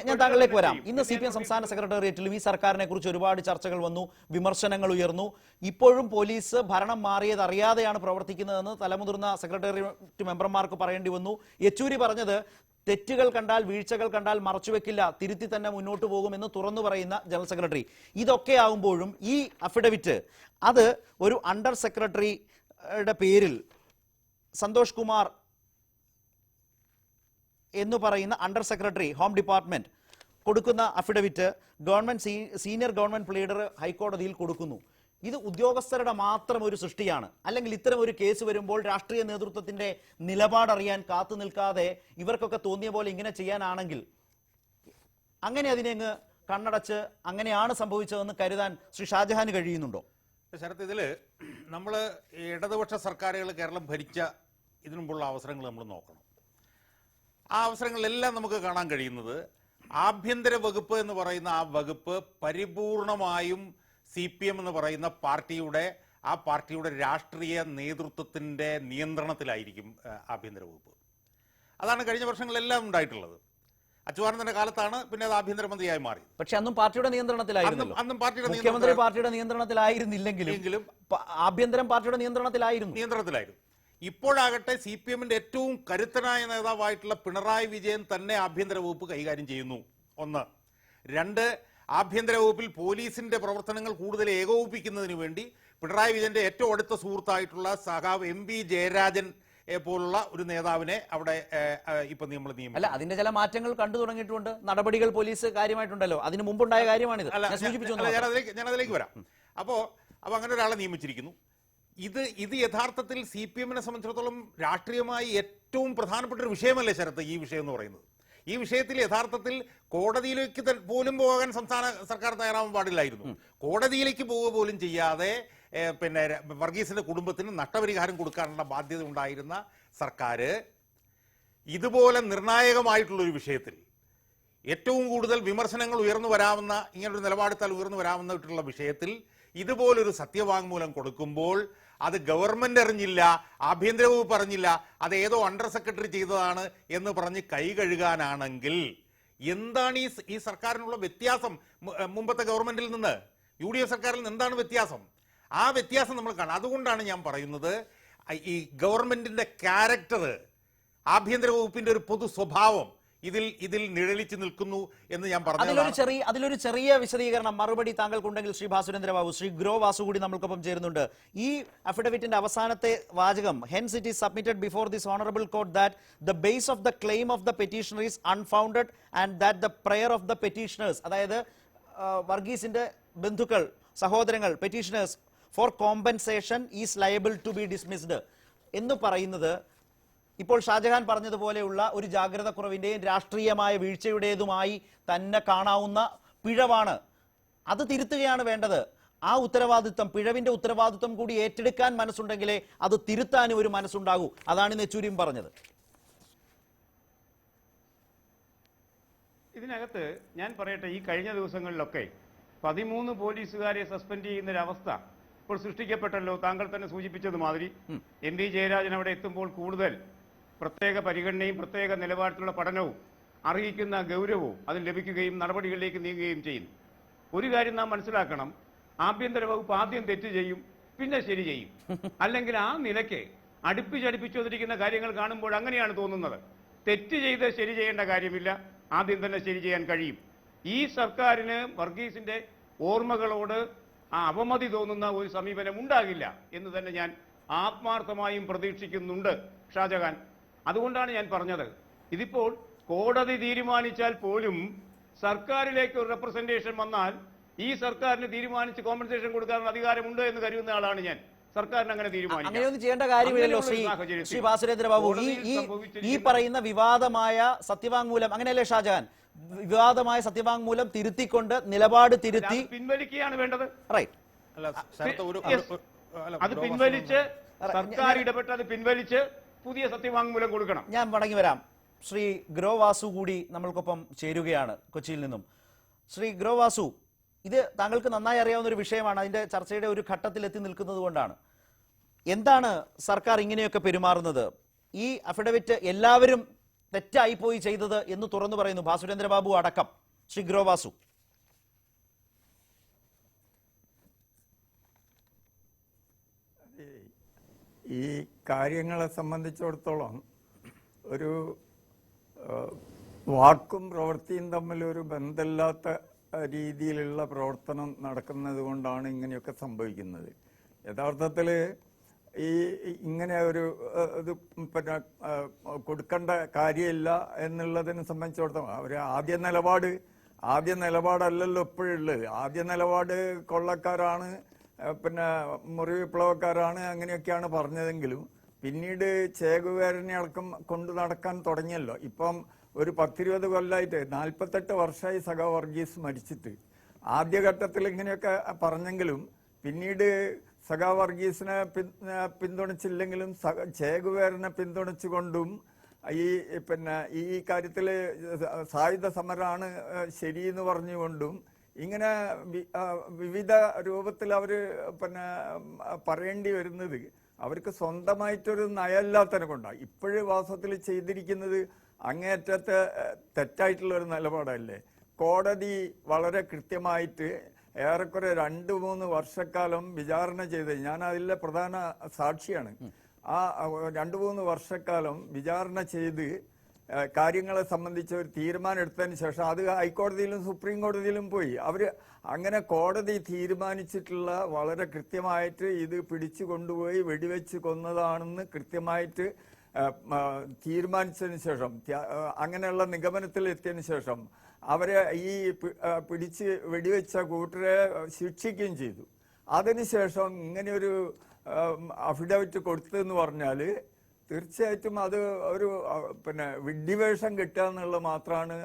ഞാൻ താങ്കളിലേക്ക് വരാം. ഇന്ന് CPM സംസ്ഥാന സെക്രട്ടേറിയറ്റിലും ഈ സർക്കാരിനെ കുറിച്ച് ഒരുപാട് ചർച്ചകൾ വന്നു, വിമർശനങ്ങൾ ഉയർന്നു. ഇപ്പോഴും പോലീസ് ഭരണം മാറിയത് അറിയാതെയാണ് പ്രവർത്തിക്കുന്നതെന്ന് തലമുതിർന്ന സെക്രട്ടേറിയറ്റ് മെമ്പർമാർക്ക് പറയേണ്ടി വന്നു. യെച്ചൂരി പറഞ്ഞത് തെറ്റുകൾ കണ്ടാൽ, വീഴ്ചകൾ കണ്ടാൽ മറച്ചുവെക്കില്ല, തിരുത്തി തന്നെ മുന്നോട്ട് പോകുമെന്ന് തുറന്നു പറയുന്ന ജനറൽ സെക്രട്ടറി. ഇതൊക്കെ ആകുമ്പോഴും ഈ അഫിഡവിറ്റ് അത് ഒരു അണ്ടർ സെക്രട്ടറിയുടെ പേരിൽ സന്തോഷ് കുമാർ എന്ന് പറയുന്ന അണ്ടർ സെക്രട്ടറി ഹോം ഡിപ്പാർട്ട്മെന്റ് കൊടുക്കുന്ന അഫിഡവിറ്റ് സീനിയർ ഗവൺമെന്റ് ലീഡർ ഹൈക്കോടതിയിൽ കൊടുക്കുന്നു. ഇത് ഉദ്യോഗസ്ഥരുടെ മാത്രം ഒരു സൃഷ്ടിയാണ്. അല്ലെങ്കിൽ ഇത്തരം ഒരു കേസ് വരുമ്പോൾ രാഷ്ട്രീയ നേതൃത്വത്തിന്റെ നിലപാടറിയാൻ കാത്തു നിൽക്കാതെ ഇവർക്കൊക്കെ തോന്നിയ പോലെ ഇങ്ങനെ ചെയ്യാനാണെങ്കിൽ അങ്ങനെ അതിനെ അങ്ങ് കണ്ണടച്ച് അങ്ങനെയാണ് സംഭവിച്ചതെന്ന് കരുതാൻ ശ്രീ ഷാജഹാന് കഴിയുന്നുണ്ടോ? ശരത്ത്, ഇതിൽ നമ്മൾ ഇടതുപക്ഷ സർക്കാരുകൾ കേരളം ഭരിച്ച ഇതിനു മുമ്പുള്ള അവസരങ്ങൾ നമ്മൾ നോക്കണം. ആ അവസരങ്ങളിലെല്ലാം നമുക്ക് കാണാൻ കഴിയുന്നത് ആഭ്യന്തര വകുപ്പ് എന്ന് പറയുന്ന ആ വകുപ്പ് പരിപൂർണമായും CPM എന്ന് പറയുന്ന പാർട്ടിയുടെ രാഷ്ട്രീയ നേതൃത്വത്തിൻ്റെ നിയന്ത്രണത്തിലായിരിക്കും ആഭ്യന്തര വകുപ്പ്. അതാണ് കഴിഞ്ഞ വർഷങ്ങളെല്ലാം ഉണ്ടായിട്ടുള്ളത്. അച്യുതാനന്ദന്റെ കാലത്താണ് പിന്നെ അത് ആഭ്യന്തരമന്ത്രിയായി മാറി. പക്ഷെ അന്നും പാർട്ടിയുടെ നിയന്ത്രണത്തിലായിരുന്നു. അന്നും പാർട്ടിയുടെ മുഖ്യമന്ത്രി പാർട്ടിയുടെ നിയന്ത്രണത്തിലായിരുന്നില്ലെങ്കിലും ആഭ്യന്തരം പാർട്ടിയുടെ നിയന്ത്രണത്തിലായിരുന്നു. ഇപ്പോഴാകട്ടെ CPM-ന്റെ ഏറ്റവും കരുത്തനായ നേതാവായിട്ടുള്ള പിണറായി വിജയൻ തന്നെ ആഭ്യന്തര വകുപ്പ് കൈകാര്യം ചെയ്യുന്നു. ഒന്ന്. രണ്ട്, ആഭ്യന്തര വകുപ്പിൽ പോലീസിന്റെ പ്രവർത്തനങ്ങൾ കൂടുതൽ ഏകോപിപ്പിക്കുന്നതിന് വേണ്ടി പിണറായി വിജയന്റെ ഏറ്റവും അടുത്ത സുഹൃത്തായിട്ടുള്ള സഖാവ് MP ജയരാജൻ പോലുള്ള ഒരു നേതാവിനെ അവിടെ ഇപ്പൊ നമ്മൾ നിയമിക്കും. അല്ല, അതിന്റെ ചില മാറ്റങ്ങൾ കണ്ടു തുടങ്ങിയിട്ടുണ്ട്. നടപടികൾ പോലീസ് കാര്യമായിട്ടുണ്ടല്ലോ. അതിന് മുമ്പുണ്ടായ കാര്യമാണിത്. ഞാനതിലേക്ക് വരാം. അപ്പോ അങ്ങനെ ഒരാളെ നിയമിച്ചിരിക്കുന്നു. ഇത് യഥാർത്ഥത്തിൽ CPM-നെ സംബന്ധിച്ചിടത്തോളം രാഷ്ട്രീയമായി ഏറ്റവും പ്രധാനപ്പെട്ട ഒരു വിഷയമല്ലേ ശരത്ത് ഈ വിഷയം എന്ന് പറയുന്നത്? ഈ വിഷയത്തിൽ യഥാർത്ഥത്തിൽ കോടതിയിലേക്ക് പോലും പോകാൻ സംസ്ഥാന സർക്കാർ തയ്യാറാവാൻ പാടില്ലായിരുന്നു. കോടതിയിലേക്ക് പോവുക പോലും ചെയ്യാതെ പിന്നെ വർഗീസിന്റെ കുടുംബത്തിന് നഷ്ടപരിഹാരം കൊടുക്കാനുള്ള ബാധ്യത ഉണ്ടായിരുന്ന സർക്കാർ ഇതുപോലെ നിർണായകമായിട്ടുള്ളൊരു വിഷയത്തിൽ ഏറ്റവും കൂടുതൽ വിമർശനങ്ങൾ ഉയർന്നു വരാവുന്ന, ഇങ്ങനൊരു നിലപാടെടുത്താൽ ഉയർന്നു വരാവുന്നതായിട്ടുള്ള വിഷയത്തിൽ ഇതുപോലൊരു സത്യവാങ്മൂലം കൊടുക്കുമ്പോൾ അത് ഗവൺമെന്റ് അറിഞ്ഞില്ല, ആഭ്യന്തര വകുപ്പ് അറിഞ്ഞില്ല, അത് ഏതോ അണ്ടർ സെക്രട്ടറി ചെയ്തതാണ് എന്ന് പറഞ്ഞ് കൈ കഴുകാനാണെങ്കിൽ എന്താണ് ഈ സർക്കാരിനുള്ള വ്യത്യാസം? മുമ്പത്തെ ഗവൺമെന്റിൽ നിന്ന് UDF സർക്കാരിൽ നിന്ന് എന്താണ് വ്യത്യാസം? ആ വ്യത്യാസം നമ്മൾ കാണാം. അതുകൊണ്ടാണ് ഞാൻ പറയുന്നത് ഈ ഗവൺമെന്റിന്റെ ക്യാരക്ടർ, ആഭ്യന്തര വകുപ്പിന്റെ ഒരു പൊതു സ്വഭാവം ഇതിൽ നിഴലിച്ചു നിൽക്കുന്നു എന്ന് ഞാൻ പറഞ്ഞു. അതിലൊരു ചെറിയ വിശദീകരണം മറുപടി താങ്കൾക്കുണ്ടെങ്കിൽ ശ്രീ ഭാസുരേന്ദ്ര ബാബു, ശ്രീ ഗ്രോ വാസു കൂടി നമ്മൾക്കൊപ്പം ചേരുന്നുണ്ട്. ഈ അഫിഡവിറ്റിന്റെ അവസാനത്തെ വാചകം, hence it is submitted before this honourable court that the base of the claim of the petitioner is unfounded and that the prayer of the petitioners, അതായത് വർഗീസിന്റെ ബന്ധുക്കൾ, സഹോദരങ്ങൾ, petitioners for compensation is liable to be dismissed എന്ന് പറയുന്നത് ഇപ്പോൾ ഷാജഹാൻ പറഞ്ഞതുപോലെയുള്ള ഒരു ജാഗ്രത കുറവിന്റെയും രാഷ്ട്രീയമായ വീഴ്ചയുടേതുമായി തന്നെ കാണാവുന്ന പിഴവാണ്. അത് തിരുത്തുകയാണ് വേണ്ടത്. ആ ഉത്തരവാദിത്വം, പിഴവിന്റെ ഉത്തരവാദിത്വം കൂടി ഏറ്റെടുക്കാൻ മനസ്സുണ്ടെങ്കിലേ അത് തിരുത്താനും ഒരു മനസ്സുണ്ടാകൂ. അതാണ് യെച്ചൂരിയും പറഞ്ഞത്. ഇതിനകത്ത് ഞാൻ പറയട്ടെ, ഈ കഴിഞ്ഞ ദിവസങ്ങളിലൊക്കെ 13 പോലീസുകാരെ സസ്പെൻഡ് ചെയ്യുന്നൊരവസ്ഥ ഇപ്പോൾ സൃഷ്ടിക്കപ്പെട്ടല്ലോ. താങ്കൾ തന്നെ സൂചിപ്പിച്ചത് മാതിരി MP ജയരാജൻ അവിടെ എത്തുമ്പോൾ കൂടുതൽ പ്രത്യേക പരിഗണനയും പ്രത്യേക നിലവാരത്തിലുള്ള പഠനവും അറിയിക്കുന്ന ഗൗരവവും അതിന് ലഭിക്കുകയും നടപടികളിലേക്ക് നീങ്ങുകയും ചെയ്യുന്നു. ഒരു കാര്യം നാം മനസ്സിലാക്കണം, ആഭ്യന്തര വകുപ്പ് ആദ്യം തെറ്റ് ചെയ്യും, പിന്നെ ശരി ചെയ്യും. അല്ലെങ്കിൽ ആ നിലയ്ക്ക് അടുപ്പിച്ചടുപ്പിച്ചു വന്നിരിക്കുന്ന കാര്യങ്ങൾ കാണുമ്പോൾ അങ്ങനെയാണ് തോന്നുന്നത്. തെറ്റ് ചെയ്ത് ശരി ചെയ്യേണ്ട കാര്യമില്ല, ആദ്യം തന്നെ ശരി ചെയ്യാൻ കഴിയും. ഈ സർക്കാരിന് വർഗീസിന്റെ ഓർമ്മകളോട് അപമതി തോന്നുന്ന ഒരു സമീപനം ഉണ്ടാകില്ല എന്ന് തന്നെ ഞാൻ ആത്മാർത്ഥമായും പ്രതീക്ഷിക്കുന്നുണ്ട് ഷാജഹാൻ. അതുകൊണ്ടാണ് ഞാൻ പറഞ്ഞത്, ഇതിപ്പോൾ കോടതി തീരുമാനിച്ചാൽ പോലും സർക്കാരിലേക്ക് ഒരു റെപ്രസെന്റേഷൻ വന്നാൽ ഈ സർക്കാരിന് തീരുമാനിച്ച് കോമ്പൻസേഷൻ കൊടുക്കാനുള്ള അധികാരമുണ്ട് എന്ന് കരുതുന്ന ആളാണ് ഞാൻ. സർക്കാരിന് അങ്ങനെ തീരുമാനിക്കാം. അങ്ങനെയൊന്നും ചെയ്യേണ്ട കാര്യമില്ലല്ലോ ശ്രീ ഭാസുരേന്ദ്ര ബാബു. ഈ പറയുന്ന വിവാദമായ സത്യവാങ്മൂലം, അങ്ങനെയല്ലേ ഷാജഹാൻ, വിവാദമായ സത്യവാങ്മൂലം തിരുത്തിക്കൊണ്ട് നിലപാട് തിരുത്തി പിൻവലിക്കുകയാണ് വേണ്ടത്. റൈറ്റ്. അത് പിൻവലിച്ച് സർക്കാർ ഇടപെട്ട് അത് പിൻവലിച്ച് പുതിയ സത്യവാങ്മൂലം കൊടുക്കണം. ഞാൻ മടങ്ങി വരാം. ശ്രീ ഗ്രോ വാസു കൂടി നമ്മൾക്കൊപ്പം ചേരുകയാണ് കൊച്ചിയിൽ നിന്നും. ശ്രീ ഗ്രോ വാസു, ഇത് താങ്കൾക്ക് നന്നായി അറിയാവുന്ന ഒരു വിഷയമാണ്. അതിന്റെ ചർച്ചയുടെ ഒരു ഘട്ടത്തിൽ എത്തി നിൽക്കുന്നത് കൊണ്ടാണ്. എന്താണ് സർക്കാർ ഇങ്ങനെയൊക്കെ പെരുമാറുന്നത്? ഈ അഫിഡവിറ്റ് എല്ലാവരും തെറ്റായി പോയി ചെയ്തത് എന്ന് തുറന്നു പറയുന്നു ഭാസുരേന്ദ്ര ബാബു അടക്കം. ശ്രീ ഗ്രോ വാസു. ഈ കാര്യങ്ങളെ സംബന്ധിച്ചിടത്തോളം ഒരു വാക്കും പ്രവൃത്തിയും തമ്മിലൊരു ബന്ധമില്ലാത്ത രീതിയിലുള്ള പ്രവർത്തനം നടക്കുന്നത് കൊണ്ടാണ് ഇങ്ങനെയൊക്കെ സംഭവിക്കുന്നത്. യഥാർത്ഥത്തിൽ ഇങ്ങനെ ഒരു ഇത് പിന്നെ കൊടുക്കേണ്ട കാര്യമില്ല എന്നുള്ളതിനെ സംബന്ധിച്ചിടത്തോളം അവർ ആദ്യ നിലപാടല്ലല്ലോ ഇപ്പോഴുള്ളത്. ആദ്യ നിലപാട് കൊള്ളക്കാരാണ്, പിന്നെ മുറി വിപ്ലവക്കാരാണ്, അങ്ങനെയൊക്കെയാണ് പറഞ്ഞതെങ്കിലും പിന്നീട് ചേകുവേരനെ അടക്കം കൊണ്ടു നടക്കാൻ തുടങ്ങിയല്ലോ. ഇപ്പം ഒരു 10-20 കൊല്ലമായിട്ട് 48 വർഷമായി സഖാ വർഗീസ് മരിച്ചിട്ട് ആദ്യഘട്ടത്തിൽ ഇങ്ങനെയൊക്കെ പറഞ്ഞെങ്കിലും പിന്നീട് സഖാ വർഗീസിനെ പിന്തുണച്ചില്ലെങ്കിലും ചേകുവേരനെ പിന്തുണച്ചുകൊണ്ടും ഈ കാര്യത്തിൽ സായുധ സമരമാണ് ശരിയെന്ന് പറഞ്ഞുകൊണ്ടും ഇങ്ങനെ വിവിധ രൂപത്തിൽ അവർ പിന്നെ പറയേണ്ടി വരുന്നത് അവർക്ക് സ്വന്തമായിട്ടൊരു നയമില്ലാത്തതിനെ കൊണ്ടാണ്. ഇപ്പോഴും വാസ്തവത്തിൽ ചെയ്തിരിക്കുന്നത് അങ്ങേയറ്റത്തെ തെറ്റായിട്ടുള്ള ഒരു നിലപാടല്ലേ. കോടതി വളരെ കൃത്യമായിട്ട് ഏറെക്കുറെ 2-3 വർഷക്കാലം വിചാരണ ചെയ്ത്, ഞാൻ അതിലെ പ്രധാന സാക്ഷിയാണ്. ആ 2-3 വർഷക്കാലം വിചാരണ ചെയ്ത് കാര്യങ്ങളെ സംബന്ധിച്ച് ഒരു തീരുമാനം എടുത്തതിന് ശേഷം അത് ഹൈക്കോടതിയിലും സുപ്രീം കോടതിയിലും പോയി. അവർ അങ്ങനെ കോടതി തീരുമാനിച്ചിട്ടുള്ള വളരെ കൃത്യമായിട്ട് ഇത് പിടിച്ചു കൊണ്ടുപോയി വെടിവെച്ച് കൊന്നതാണെന്ന് കൃത്യമായിട്ട് തീരുമാനിച്ചതിന് ശേഷം, അങ്ങനെയുള്ള നിഗമനത്തിൽ എത്തിയതിനു ശേഷം അവരെ ഈ പിടിച്ച് വെടിവെച്ച കൂട്ടരെ ശിക്ഷിക്കുകയും ചെയ്തു. അതിനുശേഷം ഇങ്ങനെയൊരു അഫിഡവിറ്റ് കൊടുത്തെന്ന് പറഞ്ഞാൽ തീർച്ചയായിട്ടും അത് ഒരു പിന്നെ വിഡ്ഢിവേഷം കിട്ടുക എന്നുള്ളത് മാത്രമാണ്.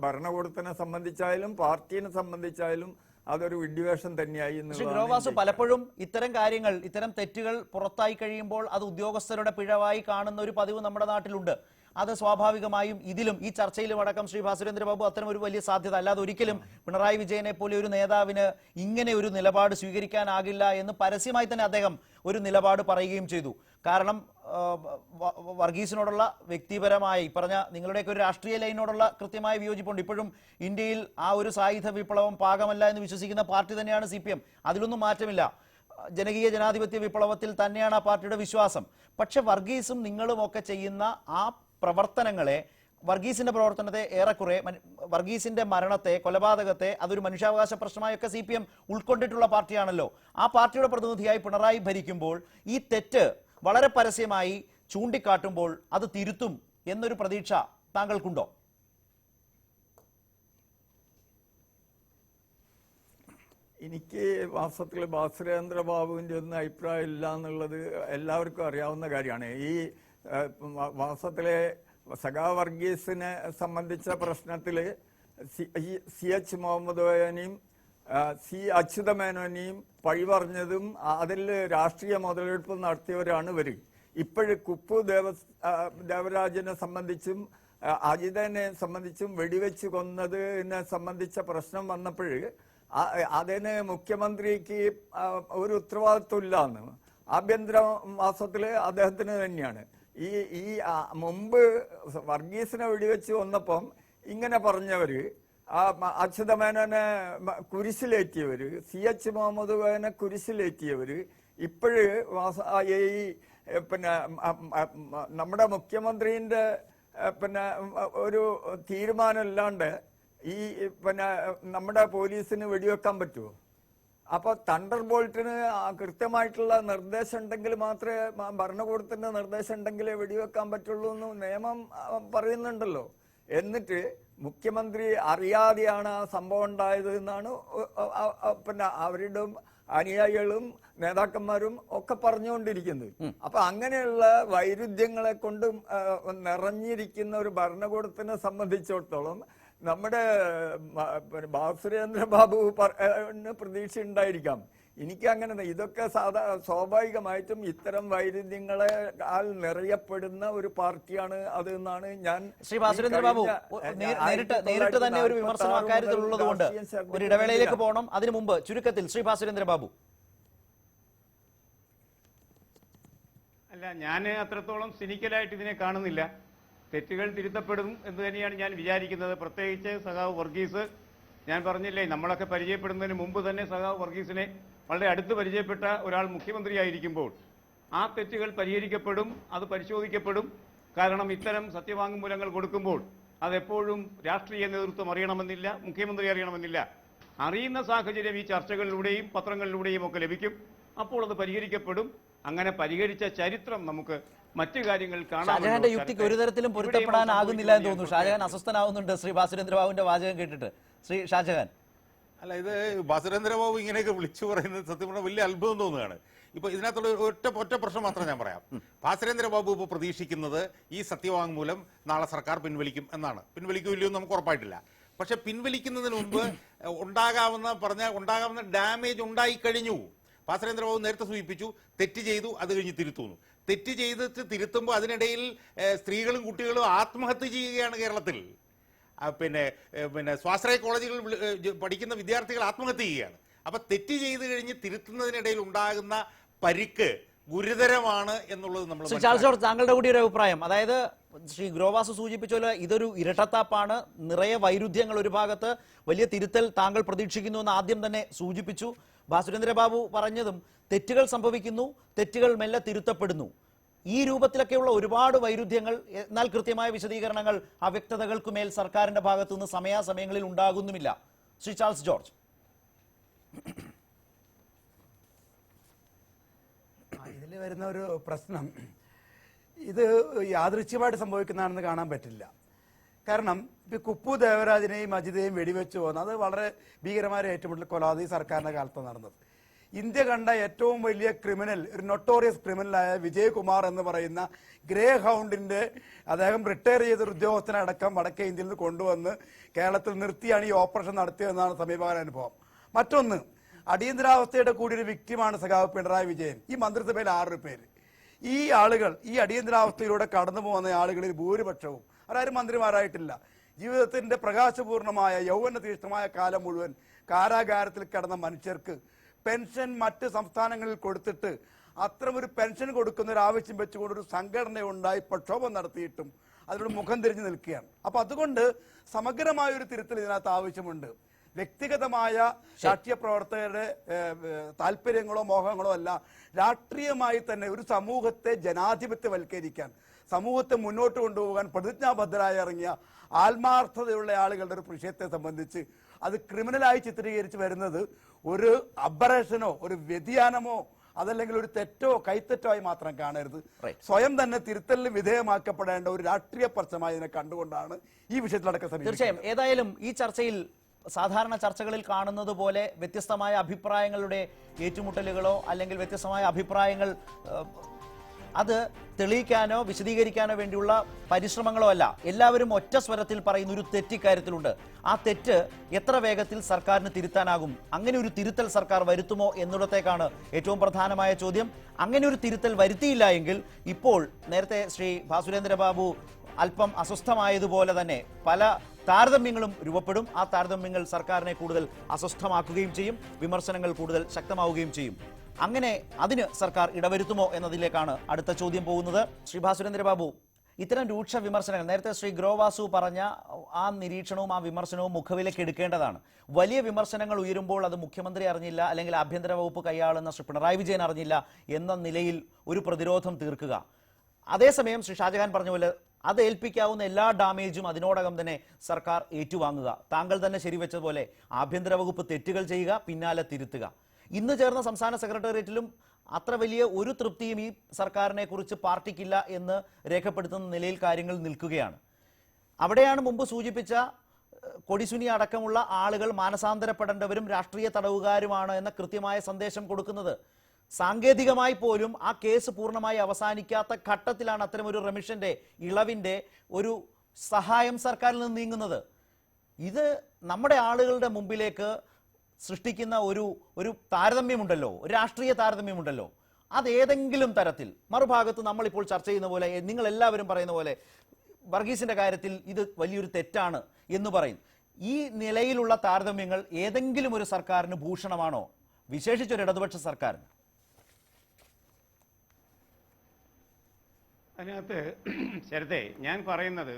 ഭരണകൂടത്തിനെ സംബന്ധിച്ചായാലും പാർട്ടിയെ സംബന്ധിച്ചായാലും അതൊരു വിഡ്ഢിവേഷം തന്നെയായി. ഗ്രോവാസു, പലപ്പോഴും ഇത്തരം കാര്യങ്ങൾ, ഇത്തരം തെറ്റുകൾ പുറത്തായി കഴിയുമ്പോൾ അത് ഉദ്യോഗസ്ഥരുടെ പിഴവായി കാണുന്ന ഒരു പതിവ് നമ്മുടെ നാട്ടിലുണ്ട്. അത് സ്വാഭാവികമായും ഇതിലും ഈ ചർച്ചയിലും അടക്കം ശ്രീ ഭാസുരേന്ദ്രബാബു അത്തരം ഒരു വലിയ സാധ്യത, അല്ലാതെ ഒരിക്കലും പിണറായി വിജയനെ പോലെ ഒരു നേതാവിന് ഇങ്ങനെ ഒരു നിലപാട് സ്വീകരിക്കാനാകില്ല എന്ന് പരസ്യമായി തന്നെ അദ്ദേഹം ഒരു നിലപാട് പറയുകയും ചെയ്തു. കാരണം വർഗീസിനോടുള്ള വ്യക്തിപരമായി പറഞ്ഞ നിങ്ങളുടെയൊക്കെ ഒരു രാഷ്ട്രീയ ലൈനോടുള്ള കൃത്യമായ വിയോജിപ്പുണ്ട്. ഇപ്പോഴും ഇന്ത്യയിൽ ആ ഒരു സായുധ വിപ്ലവം പാകമല്ല എന്ന് വിശ്വസിക്കുന്ന പാർട്ടി തന്നെയാണ് CPM. അതിലൊന്നും മാറ്റമില്ല. ജനകീയ ജനാധിപത്യ വിപ്ലവത്തിൽ തന്നെയാണ് ആ പാർട്ടിയുടെ വിശ്വാസം. പക്ഷെ വർഗീസും നിങ്ങളും ഒക്കെ ചെയ്യുന്ന ആ പ്രവർത്തനങ്ങളെ, വർഗീസിന്റെ പ്രവർത്തനത്തെ ഏറെക്കുറെ, വർഗീസിന്റെ മരണത്തെ, കൊലപാതകത്തെ അതൊരു മനുഷ്യാവകാശ പ്രശ്നമായൊക്കെ CPM ഉൾക്കൊണ്ടിട്ടുള്ള പാർട്ടിയാണല്ലോ. ആ പാർട്ടിയുടെ പ്രതിനിധിയായി പിണറായി ഭരിക്കുമ്പോൾ ഈ തെറ്റ് വളരെ പരസ്യമായി ചൂണ്ടിക്കാട്ടുമ്പോൾ അത് തിരുത്തും എന്നൊരു പ്രതീക്ഷ താങ്കൾക്കുണ്ടോ? എനിക്ക് വാസ്തവത്തിൽ ഭാസുരേന്ദ്രബാബുവിൻ്റെ ഒന്നും അഭിപ്രായം ഇല്ല എന്നുള്ളത് എല്ലാവർക്കും അറിയാവുന്ന കാര്യമാണ്. ഈ വാസ്തവത്തിലെ സഖാവ് വർഗീസിനെ സംബന്ധിച്ച പ്രശ്നത്തിൽ CH മുഹമ്മദ് കോയനെയും C അച്യുതമേനോനെയും പഴി പറഞ്ഞതും അതിൽ രാഷ്ട്രീയ മുതലെടുപ്പ് നടത്തിയവരാണ് ഇവർ. ഇപ്പോഴും കുപ്പു ദേവരാജനെ സംബന്ധിച്ചും അജിതനെ സംബന്ധിച്ചും വെടിവെച്ച് കൊന്നതിനെ സംബന്ധിച്ച പ്രശ്നം വന്നപ്പോൾ അതിന് മുഖ്യമന്ത്രിക്ക് ഒരു ഉത്തരവാദിത്വം ഇല്ലാന്ന് ആഭ്യന്തര മാസത്തില് അദ്ദേഹത്തിന് തന്നെയാണ്. ഈ മുമ്പ് വർഗീസിനെ വെടിവെച്ച് വന്നപ്പം ഇങ്ങനെ പറഞ്ഞവര്, അച്യുതമേനോനെ കുരിശിലേറ്റിയവര്, CH മുഹമ്മദ് കോയനെ കുരിശിലേറ്റിയവര് ഇപ്പോഴ് ഈ പിന്നെ നമ്മുടെ മുഖ്യമന്ത്രിന്റെ പിന്നെ ഒരു തീരുമാനം ഇല്ലാണ്ട് ഈ പിന്നെ നമ്മുടെ പോലീസിന് വെടിവെക്കാൻ പറ്റുമോ? അപ്പൊ തണ്ടർ ബോൾട്ടിന് കൃത്യമായിട്ടുള്ള നിർദ്ദേശം ഉണ്ടെങ്കിൽ മാത്രമേ, ഭരണകൂടത്തിന്റെ നിർദ്ദേശം ഉണ്ടെങ്കിലേ വെടിവെക്കാൻ പറ്റുള്ളൂ എന്ന് നിയമം പറയുന്നുണ്ടല്ലോ. എന്നിട്ട് മുഖ്യമന്ത്രി അറിയാതെയാണ് ആ സംഭവം ഉണ്ടായത് എന്നാണ് പിന്നെ അവരുടെ അനുയായികളും നേതാക്കന്മാരും ഒക്കെ പറഞ്ഞുകൊണ്ടിരിക്കുന്നത്. അപ്പൊ അങ്ങനെയുള്ള വൈരുദ്ധ്യങ്ങളെ കൊണ്ട് നിറഞ്ഞിരിക്കുന്ന ഒരു ഭരണകൂടത്തിനെ സംബന്ധിച്ചിടത്തോളം നമ്മുടെ ഭാസുരേന്ദ്രബാബു പ്രതീക്ഷ ഉണ്ടായിരിക്കാം. എനിക്ക് അങ്ങനെ, ഇതൊക്കെ സ്വാഭാവികമായിട്ടും ഇത്തരം വൈരുദ്ധ്യങ്ങളെ നിറയപ്പെടുന്ന ഒരു പാർട്ടിയാണ് അത് എന്നാണ് ഞാൻ. ശ്രീ ഭാസുരേന്ദ്രബാബു, നേരിട്ട് തന്നെ ഒരു വിമർശനം അക്കാര്യത്തിൽ ഉള്ളതുകൊണ്ട് ഒരു ഇടവേളയിലേക്ക് പോകണം. അതിനു മുമ്പ് ചുരുക്കത്തിൽ ശ്രീ ഭാസുരേന്ദ്രബാബു. അല്ല, ഞാൻ അത്രത്തോളം സിനിക്കലായിട്ട് ഇതിനെ കാണുന്നില്ല. തെറ്റുകൾ തിരുത്തപ്പെടും എന്ന് തന്നെയാണ് ഞാൻ വിചാരിക്കുന്നത്. പ്രത്യേകിച്ച് സഖാവ് വർഗീസ്, ഞാൻ പറഞ്ഞില്ലേ, നമ്മളൊക്കെ പരിചയപ്പെടുന്നതിന് മുമ്പ് തന്നെ സഖാവ് വർഗീസിനെ വളരെ അടുത്ത് പരിചയപ്പെട്ട ഒരാൾ മുഖ്യമന്ത്രിയായിരിക്കുമ്പോൾ ആ തെറ്റുകൾ പരിഹരിക്കപ്പെടും, അത് പരിശോധിക്കപ്പെടും. കാരണം ഇത്തരം സത്യവാങ്മൂലങ്ങൾ കൊടുക്കുമ്പോൾ അതെപ്പോഴും രാഷ്ട്രീയ നേതൃത്വം അറിയണമെന്നില്ല, മുഖ്യമന്ത്രി അറിയണമെന്നില്ല. അറിയുന്ന സാഹചര്യം ഈ ചർച്ചകളിലൂടെയും പത്രങ്ങളിലൂടെയും ഒക്കെ ലഭിക്കും. അപ്പോൾ അത് പരിഹരിക്കപ്പെടും. അങ്ങനെ പരിഹരിച്ച ചരിത്രം നമുക്ക് മറ്റു കാര്യങ്ങൾ കാണാം. ഷാജഹാന്റെ യുക്തിക്ക് ഒരു തരത്തിലും പൊരുത്തപ്പെടാനാകുന്നില്ല എന്ന് തോന്നുന്നു. ഷാജഹാൻ അസ്വസ്ഥനാവുന്നുണ്ട് ശ്രീ ഭാസുരേന്ദ്രബാബുവിന്റെ വാചകം കേട്ടിട്ട്. ശ്രീ ഷാജഹാൻ. അല്ല, ഇത് ഭാസുരേന്ദ്രബാബു ഇങ്ങനെയൊക്കെ വിളിച്ചു പറയുന്നത് സത്യം പറഞ്ഞാൽ വലിയ അത്ഭുതം തോന്നുകയാണ്. ഇപ്പൊ ഇതിനകത്തുള്ള ഒറ്റ പ്രശ്നം മാത്രം ഞാൻ പറയാം. ഭാസുരേന്ദ്രബാബു ഇപ്പോൾ പ്രതീക്ഷിക്കുന്നത് ഈ സത്യവാങ്മൂലം നാളെ സർക്കാർ പിൻവലിക്കും എന്നാണ്. പിൻവലിക്കില്ലയോ എന്ന് നമുക്ക് ഉറപ്പായിട്ടില്ല. പക്ഷെ പിൻവലിക്കുന്നതിന് മുമ്പ് ഉണ്ടാകാവുന്ന ഡാമേജ് ഉണ്ടായിക്കഴിഞ്ഞു. ഭാസുരേന്ദ്രബാബു നേരത്തെ സൂചിപ്പിച്ചു, തെറ്റ് ചെയ്തു, അത് കഴിഞ്ഞ് തിരുത്തുന്നു. തെറ്റ് ചെയ്തിട്ട് തിരുത്തുമ്പോൾ അതിനിടയിൽ സ്ത്രീകളും കുട്ടികളും ആത്മഹത്യ ചെയ്യുകയാണ് കേരളത്തിൽ. പിന്നെ സ്വാശ്രയ കോളേജുകളിൽ പഠിക്കുന്ന വിദ്യാർത്ഥികൾ ആത്മഹത്യ ചെയ്യുകയാണ്. അപ്പം തെറ്റ് ചെയ്ത് കഴിഞ്ഞ് തിരുത്തുന്നതിനിടയിൽ ഉണ്ടാകുന്ന പരിക്ക് ഗുരുതരമാണ് എന്നുള്ളത് നമ്മൾ ശ്രീ ചാൾസ് ജോർജ്, താങ്കളുടെ കൂടി ഒരു അഭിപ്രായം, അതായത് ശ്രീ ഗ്രോവാസ് സൂചിപ്പിച്ച പോലെ ഇതൊരു ഇരട്ടത്താപ്പാണ്, നിറയെ വൈരുദ്ധ്യങ്ങൾ, ഒരു ഭാഗത്ത് വലിയ തിരുത്തൽ താങ്കൾ പ്രതീക്ഷിക്കുന്നു എന്ന് ആദ്യം തന്നെ സൂചിപ്പിച്ചു. ഭാസുരേന്ദ്രബാബു പറഞ്ഞതും തെറ്റുകൾ സംഭവിക്കുന്നു, തെറ്റുകൾ മെല്ലെ തിരുത്തപ്പെടുന്നു. ഈ രൂപത്തിലൊക്കെയുള്ള ഒരുപാട് വൈരുദ്ധ്യങ്ങൾ, എന്നാൽ കൃത്യമായ വിശദീകരണങ്ങൾ, അവ്യക്തതകൾക്കുമേൽ സർക്കാരിന്റെ ഭാഗത്തുനിന്ന് സമയാസമയങ്ങളിൽ ഉണ്ടാകുന്നുമില്ല. Shri Charles George. ഇതിൽ വരുന്ന ഒരു പ്രശ്നം, ഇത് യാദൃച്ഛ്യമായിട്ട് സംഭവിക്കുന്നതാണെന്ന് കാണാൻ പറ്റില്ല. കാരണം ഇപ്പം കുപ്പു ദേവരാജിനെയും അജിതയെയും വെടിവെച്ച് പോകുന്നത് അത് വളരെ ഭീകരമായ ഏറ്റുമുട്ടൽ കൊലപാതകം സർക്കാരിന്റെ കാലത്ത് നടന്നത്. ഇന്ത്യ കണ്ട ഏറ്റവും വലിയ ക്രിമിനൽ, ഒരു നൊട്ടോറിയസ് ക്രിമിനലായ വിജയകുമാർ എന്ന് പറയുന്ന ഗ്രേ ഹൗണ്ടിന്റെ, അദ്ദേഹം റിട്ടയർ ചെയ്ത ഉദ്യോഗസ്ഥനടക്കം വടക്കേ ഇന്ത്യയിൽ നിന്ന് കൊണ്ടുവന്ന് കേരളത്തിൽ നിർത്തിയാണ് ഈ ഓപ്പറേഷൻ നടത്തിയതെന്നാണ് സമീപകാല അനുഭവം. മറ്റൊന്ന്, അടിയന്തരാവസ്ഥയുടെ കൂടി ഒരു വിക്ടിമാണ് സഖാവ് പിണറായി വിജയൻ. ഈ മന്ത്രിസഭയിൽ 6 പേര്. ഈ ആളുകൾ, ഈ അടിയന്തരാവസ്ഥയിലൂടെ കടന്നു പോകുന്ന ആളുകളിൽ ഭൂരിപക്ഷവും അവരാരും മന്ത്രിമാരായിട്ടില്ല. ജീവിതത്തിന്റെ പ്രകാശപൂർണമായ യൗവന തീഷ്ണമായ കാലം മുഴുവൻ കാരാഗാരത്തിൽ കിടന്ന മനുഷ്യർക്ക് പെൻഷൻ മറ്റ് സംസ്ഥാനങ്ങളിൽ കൊടുത്തിട്ട് അത്തരമൊരു പെൻഷൻ കൊടുക്കുന്ന ഒരു ആവശ്യം വെച്ചുകൊണ്ടൊരു സംഘടന ഉണ്ടായി പ്രക്ഷോഭം നടത്തിയിട്ടും അതിനോട് മുഖം തിരിഞ്ഞു നിൽക്കുകയാണ്. അപ്പൊ അതുകൊണ്ട് സമഗ്രമായ ഒരു തിരുത്തൽ ഇതിനകത്ത് ആവശ്യമുണ്ട്. വ്യക്തിഗതമായ രാഷ്ട്രീയ പ്രവർത്തകരുടെ താല്പര്യങ്ങളോ മോഹങ്ങളോ അല്ല, രാഷ്ട്രീയമായി തന്നെ ഒരു സമൂഹത്തെ ജനാധിപത്യവൽക്കരിക്കാൻ, സമൂഹത്തെ മുന്നോട്ട് കൊണ്ടുപോകാൻ പ്രതിജ്ഞാബദ്ധരായി ഇറങ്ങിയ ആത്മാർത്ഥതയുള്ള ആളുകളുടെ ഒരു വിഷയത്തെ സംബന്ധിച്ച് അത് ക്രിമിനലായി ചിത്രീകരിച്ച് വരുന്നത് ഒരു അബറേഷനോ ഒരു വ്യതിയാനമോ അതല്ലെങ്കിൽ ഒരു തെറ്റോ കൈത്തെറ്റോ ആയി മാത്രം കാണരുത്. സ്വയം തന്നെ തിരുത്തലിന് വിധേയമാക്കപ്പെടേണ്ട ഒരു രാഷ്ട്രീയ പ്രശ്നമായി ഇതിനെ കണ്ടുകൊണ്ടാണ് ഈ വിഷയത്തിലടക്കം. തീർച്ചയായും. ഏതായാലും ഈ ചർച്ചയിൽ സാധാരണ ചർച്ചകളിൽ കാണുന്നത് പോലെ വ്യത്യസ്തമായ അഭിപ്രായങ്ങളുടെ ഏറ്റുമുട്ടലുകളോ അല്ലെങ്കിൽ വ്യത്യസ്തമായ അഭിപ്രായങ്ങൾ അത് തെളിയിക്കാനോ വിശദീകരിക്കാനോ വേണ്ടിയുള്ള പരിശ്രമങ്ങളോ അല്ല. എല്ലാവരും ഒറ്റ സ്വരത്തിൽ പറയുന്ന ഒരു തെറ്റിക്കാര്യത്തിലുണ്ട്. ആ തെറ്റ് എത്ര വേഗത്തിൽ സർക്കാരിന് തിരുത്താനാകും, അങ്ങനെ ഒരു തിരുത്തൽ സർക്കാർ വരുത്തുമോ എന്നിടത്തേക്കാണ് ഏറ്റവും പ്രധാനമായ ചോദ്യം. അങ്ങനെ ഒരു തിരുത്തൽ വരുത്തിയില്ല എങ്കിൽ ഇപ്പോൾ നേരത്തെ ശ്രീ ഭാസുരേന്ദ്രബാബു അല്പം അസ്വസ്ഥമായതുപോലെ തന്നെ പല താരതമ്യങ്ങളും രൂപപ്പെടും. ആ താരതമ്യങ്ങൾ സർക്കാരിനെ കൂടുതൽ അസ്വസ്ഥമാക്കുകയും ചെയ്യും, വിമർശനങ്ങൾ കൂടുതൽ ശക്തമാവുകയും ചെയ്യും. അങ്ങനെ അതിന് സർക്കാർ ഇടവരുത്തുമോ എന്നതിലേക്കാണ് അടുത്ത ചോദ്യം പോകുന്നത്. ശ്രീ ഭാസുരേന്ദ്രബാബു, ഇത്തരം രൂക്ഷ വിമർശനങ്ങൾ, നേരത്തെ ശ്രീ ഗ്രോവാസു പറഞ്ഞ ആ നിരീക്ഷണവും ആ വിമർശനവും മുഖവിലേക്ക് എടുക്കേണ്ടതാണ്. വലിയ വിമർശനങ്ങൾ ഉയരുമ്പോൾ അത് മുഖ്യമന്ത്രി അറിഞ്ഞില്ല അല്ലെങ്കിൽ ആഭ്യന്തര വകുപ്പ് കൈയാളുന്ന ശ്രീ പിണറായി വിജയൻ അറിഞ്ഞില്ല എന്ന നിലയിൽ ഒരു പ്രതിരോധം തീർക്കുക. അതേസമയം ശ്രീ ഷാജഹാൻ പറഞ്ഞ പോലെ അത് ഏൽപ്പിക്കാവുന്ന എല്ലാ ഡാമേജും അതിനോടകം തന്നെ സർക്കാർ ഏറ്റുവാങ്ങുക. താങ്കൾ തന്നെ ശരിവെച്ചതുപോലെ ആഭ്യന്തര വകുപ്പ് തെറ്റുകൾ ചെയ്യുക, പിന്നാലെ തിരുത്തുക. ഇന്ന് ചേർന്ന സംസ്ഥാന സെക്രട്ടേറിയറ്റിലും അത്ര വലിയ ഒരു തൃപ്തിയും ഈ സർക്കാരിനെ കുറിച്ച് പാർട്ടിക്കില്ല എന്ന് രേഖപ്പെടുത്തുന്ന നിലയിൽ കാര്യങ്ങൾ നിൽക്കുകയാണ്. അവിടെയാണ് മുമ്പ് സൂചിപ്പിച്ച കൊടിസുനി അടക്കമുള്ള ആളുകൾ മാനസാന്തരപ്പെടേണ്ടവരും രാഷ്ട്രീയ തടവുകാരുമാണ് എന്ന കൃത്യമായ സന്ദേശം കൊടുക്കുന്നത്. സാങ്കേതികമായി പോലും ആ കേസ് പൂർണ്ണമായി അവസാനിക്കാത്ത ഘട്ടത്തിലാണ് അത്തരമൊരു റെമിഷന്റെ ഇളവിന്റെ ഒരു സഹായം സർക്കാരിൽ നിന്ന് നീങ്ങുന്നത്. ഇത് നമ്മുടെ ആളുകളുടെ മുമ്പിലേക്ക് സൃഷ്ടിക്കുന്ന ഒരു താരതമ്യമുണ്ടല്ലോ, ഒരു രാഷ്ട്രീയ താരതമ്യമുണ്ടല്ലോ. അത് ഏതെങ്കിലും തരത്തിൽ മറുഭാഗത്ത് നമ്മളിപ്പോൾ ചർച്ച ചെയ്യുന്ന പോലെ, നിങ്ങൾ എല്ലാവരും പറയുന്ന പോലെ വർഗീസിന്റെ കാര്യത്തിൽ ഇത് വലിയൊരു തെറ്റാണ് എന്ന് പറയും. ഈ നിലയിലുള്ള താരതമ്യങ്ങൾ ഏതെങ്കിലും ഒരു സർക്കാരിന് ഭൂഷണമാണോ, വിശേഷിച്ചൊരു ഇടതുപക്ഷ സർക്കാരിന്? അതിനകത്ത് ശരത്തെ ഞാൻ പറയുന്നത്,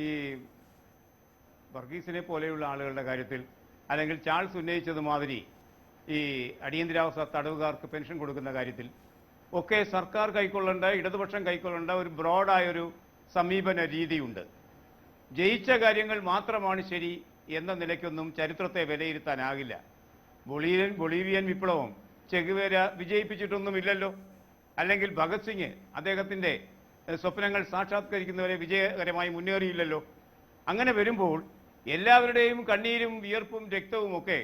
ഈ വർഗീസിനെ പോലെയുള്ള ആളുകളുടെ കാര്യത്തിൽ അല്ലെങ്കിൽ ചാൾസ് ഉന്നയിച്ചത് മാതിരി ഈ അടിയന്തരാവസ്ഥ തടവുകാർക്ക് പെൻഷൻ കൊടുക്കുന്ന കാര്യത്തിൽ ഒക്കെ സർക്കാർ കൈക്കൊള്ളേണ്ട, ഇടതുപക്ഷം കൈക്കൊള്ളേണ്ട ഒരു ബ്രോഡായൊരു സമീപന രീതിയുണ്ട്. ജയിച്ച കാര്യങ്ങൾ മാത്രമാണ് ശരി എന്ന നിലയ്ക്കൊന്നും ചരിത്രത്തെ വിലയിരുത്താനാകില്ല. ബൊളീവിയൻ വിപ്ലവം ചെഗുവേര വിജയിപ്പിച്ചിട്ടൊന്നുമില്ലല്ലോ. അല്ലെങ്കിൽ ഭഗത് സിംഗ് അദ്ദേഹത്തിൻ്റെ സ്വപ്നങ്ങൾ സാക്ഷാത്കരിക്കുന്നവരെ വിജയകരമായി മുന്നേറിയില്ലല്ലോ. അങ്ങനെ വരുമ്പോൾ എല്ലാവരുടെയും കണ്ണീരും വിയർപ്പും രക്തവും ഒക്കെ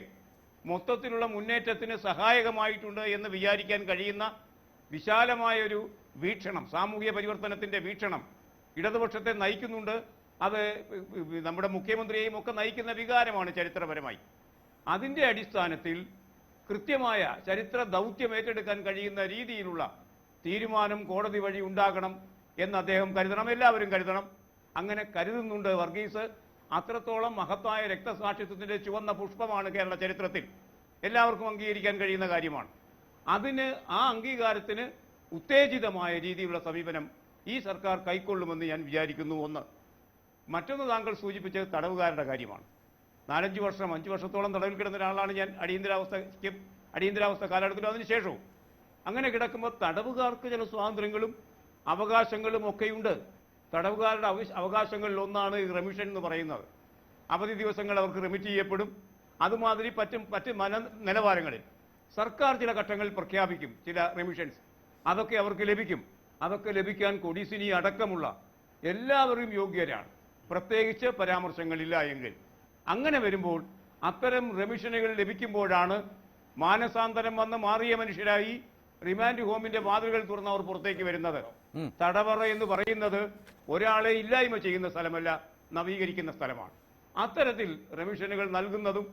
മൊത്തത്തിലുള്ള മുന്നേറ്റത്തിന് സഹായകമായിട്ടുണ്ട് എന്ന് വിചാരിക്കാൻ കഴിയുന്ന വിശാലമായൊരു വീക്ഷണം, സാമൂഹിക പരിവർത്തനത്തിൻ്റെ വീക്ഷണം ഇടതുപക്ഷത്തെ നയിക്കുന്നുണ്ട്. അത് നമ്മുടെ മുഖ്യമന്ത്രിയെയും ഒക്കെ നയിക്കുന്ന വികാരമാണ് ചരിത്രപരമായി. അതിൻ്റെ അടിസ്ഥാനത്തിൽ കൃത്യമായ ചരിത്ര ദൗത്യം ഏറ്റെടുക്കാൻ കഴിയുന്ന രീതിയിലുള്ള തീരുമാനം കോടതി വഴി ഉണ്ടാകണം എന്ന് അദ്ദേഹം കരുതണം, എല്ലാവരും കരുതണം. അങ്ങനെ കരുതുന്നുണ്ട് വർഗീസ്. അത്രത്തോളം മഹത്തായ രക്തസാക്ഷിത്വത്തിന്റെ ചുവന്ന പുഷ്പമാണ് കേരള ചരിത്രത്തിൽ. എല്ലാവർക്കും അംഗീകരിക്കാൻ കഴിയുന്ന കാര്യമാണ്. അതിന് ആ അംഗീകാരത്തിന് ഉത്തേജിതമായ രീതിയിലുള്ള സമീപനം ഈ സർക്കാർ കൈക്കൊള്ളുമെന്ന് ഞാൻ വിചാരിക്കുന്നു. ഒന്ന്. മറ്റൊന്ന്, താങ്കൾ സൂചിപ്പിച്ചത് തടവുകാരുടെ കാര്യമാണ്. 4-5 വർഷം 5 വർഷത്തോളം തടവിൽ കിടന്ന ഒരാളാണ് ഞാൻ. അടിയന്തരാവസ്ഥ കാലഘട്ടത്തിലും അതിനുശേഷവും. അങ്ങനെ കിടക്കുമ്പോൾ തടവുകാർക്ക് ചില സ്വാതന്ത്ര്യങ്ങളും അവകാശങ്ങളും ഒക്കെയുണ്ട്. തടവുകാരുടെ അവകാശങ്ങളിൽ ഒന്നാണ് ഈ റെമിഷൻ എന്ന് പറയുന്നത്. അവധി ദിവസങ്ങൾ അവർക്ക് റെമിറ്റ് ചെയ്യപ്പെടും. അതുമാതിരി മറ്റ് നിലവാരങ്ങളിൽ സർക്കാർ ചില ഘട്ടങ്ങളിൽ പ്രഖ്യാപിക്കും ചില റെമിഷൻസ്. അതൊക്കെ അവർക്ക് ലഭിക്കും. അതൊക്കെ ലഭിക്കാൻ കൊടിസുനി അടക്കമുള്ള എല്ലാവരും യോഗ്യരാണ്, പ്രത്യേകിച്ച് പരാമർശങ്ങളില്ല എങ്കിൽ. അങ്ങനെ വരുമ്പോൾ അത്തരം റെമിഷനുകൾ ലഭിക്കുമ്പോഴാണ് മാനസാന്തരം വന്ന് മാറിയ മനുഷ്യരായി റിമാൻഡ് ഹോമിന്റെ വാതിലുകൾ തുറന്ന് അവർ പുറത്തേക്ക് വരുന്നത്. തടവറ എന്ന് പറയുന്നത് ഒരാളെ ഇല്ലായ്മ ചെയ്യുന്ന സ്ഥലമല്ല, നവീകരിക്കുന്ന സ്ഥലമാണ്. അത്തരത്തിൽ റെമിഷനുകൾ നൽകുന്നതും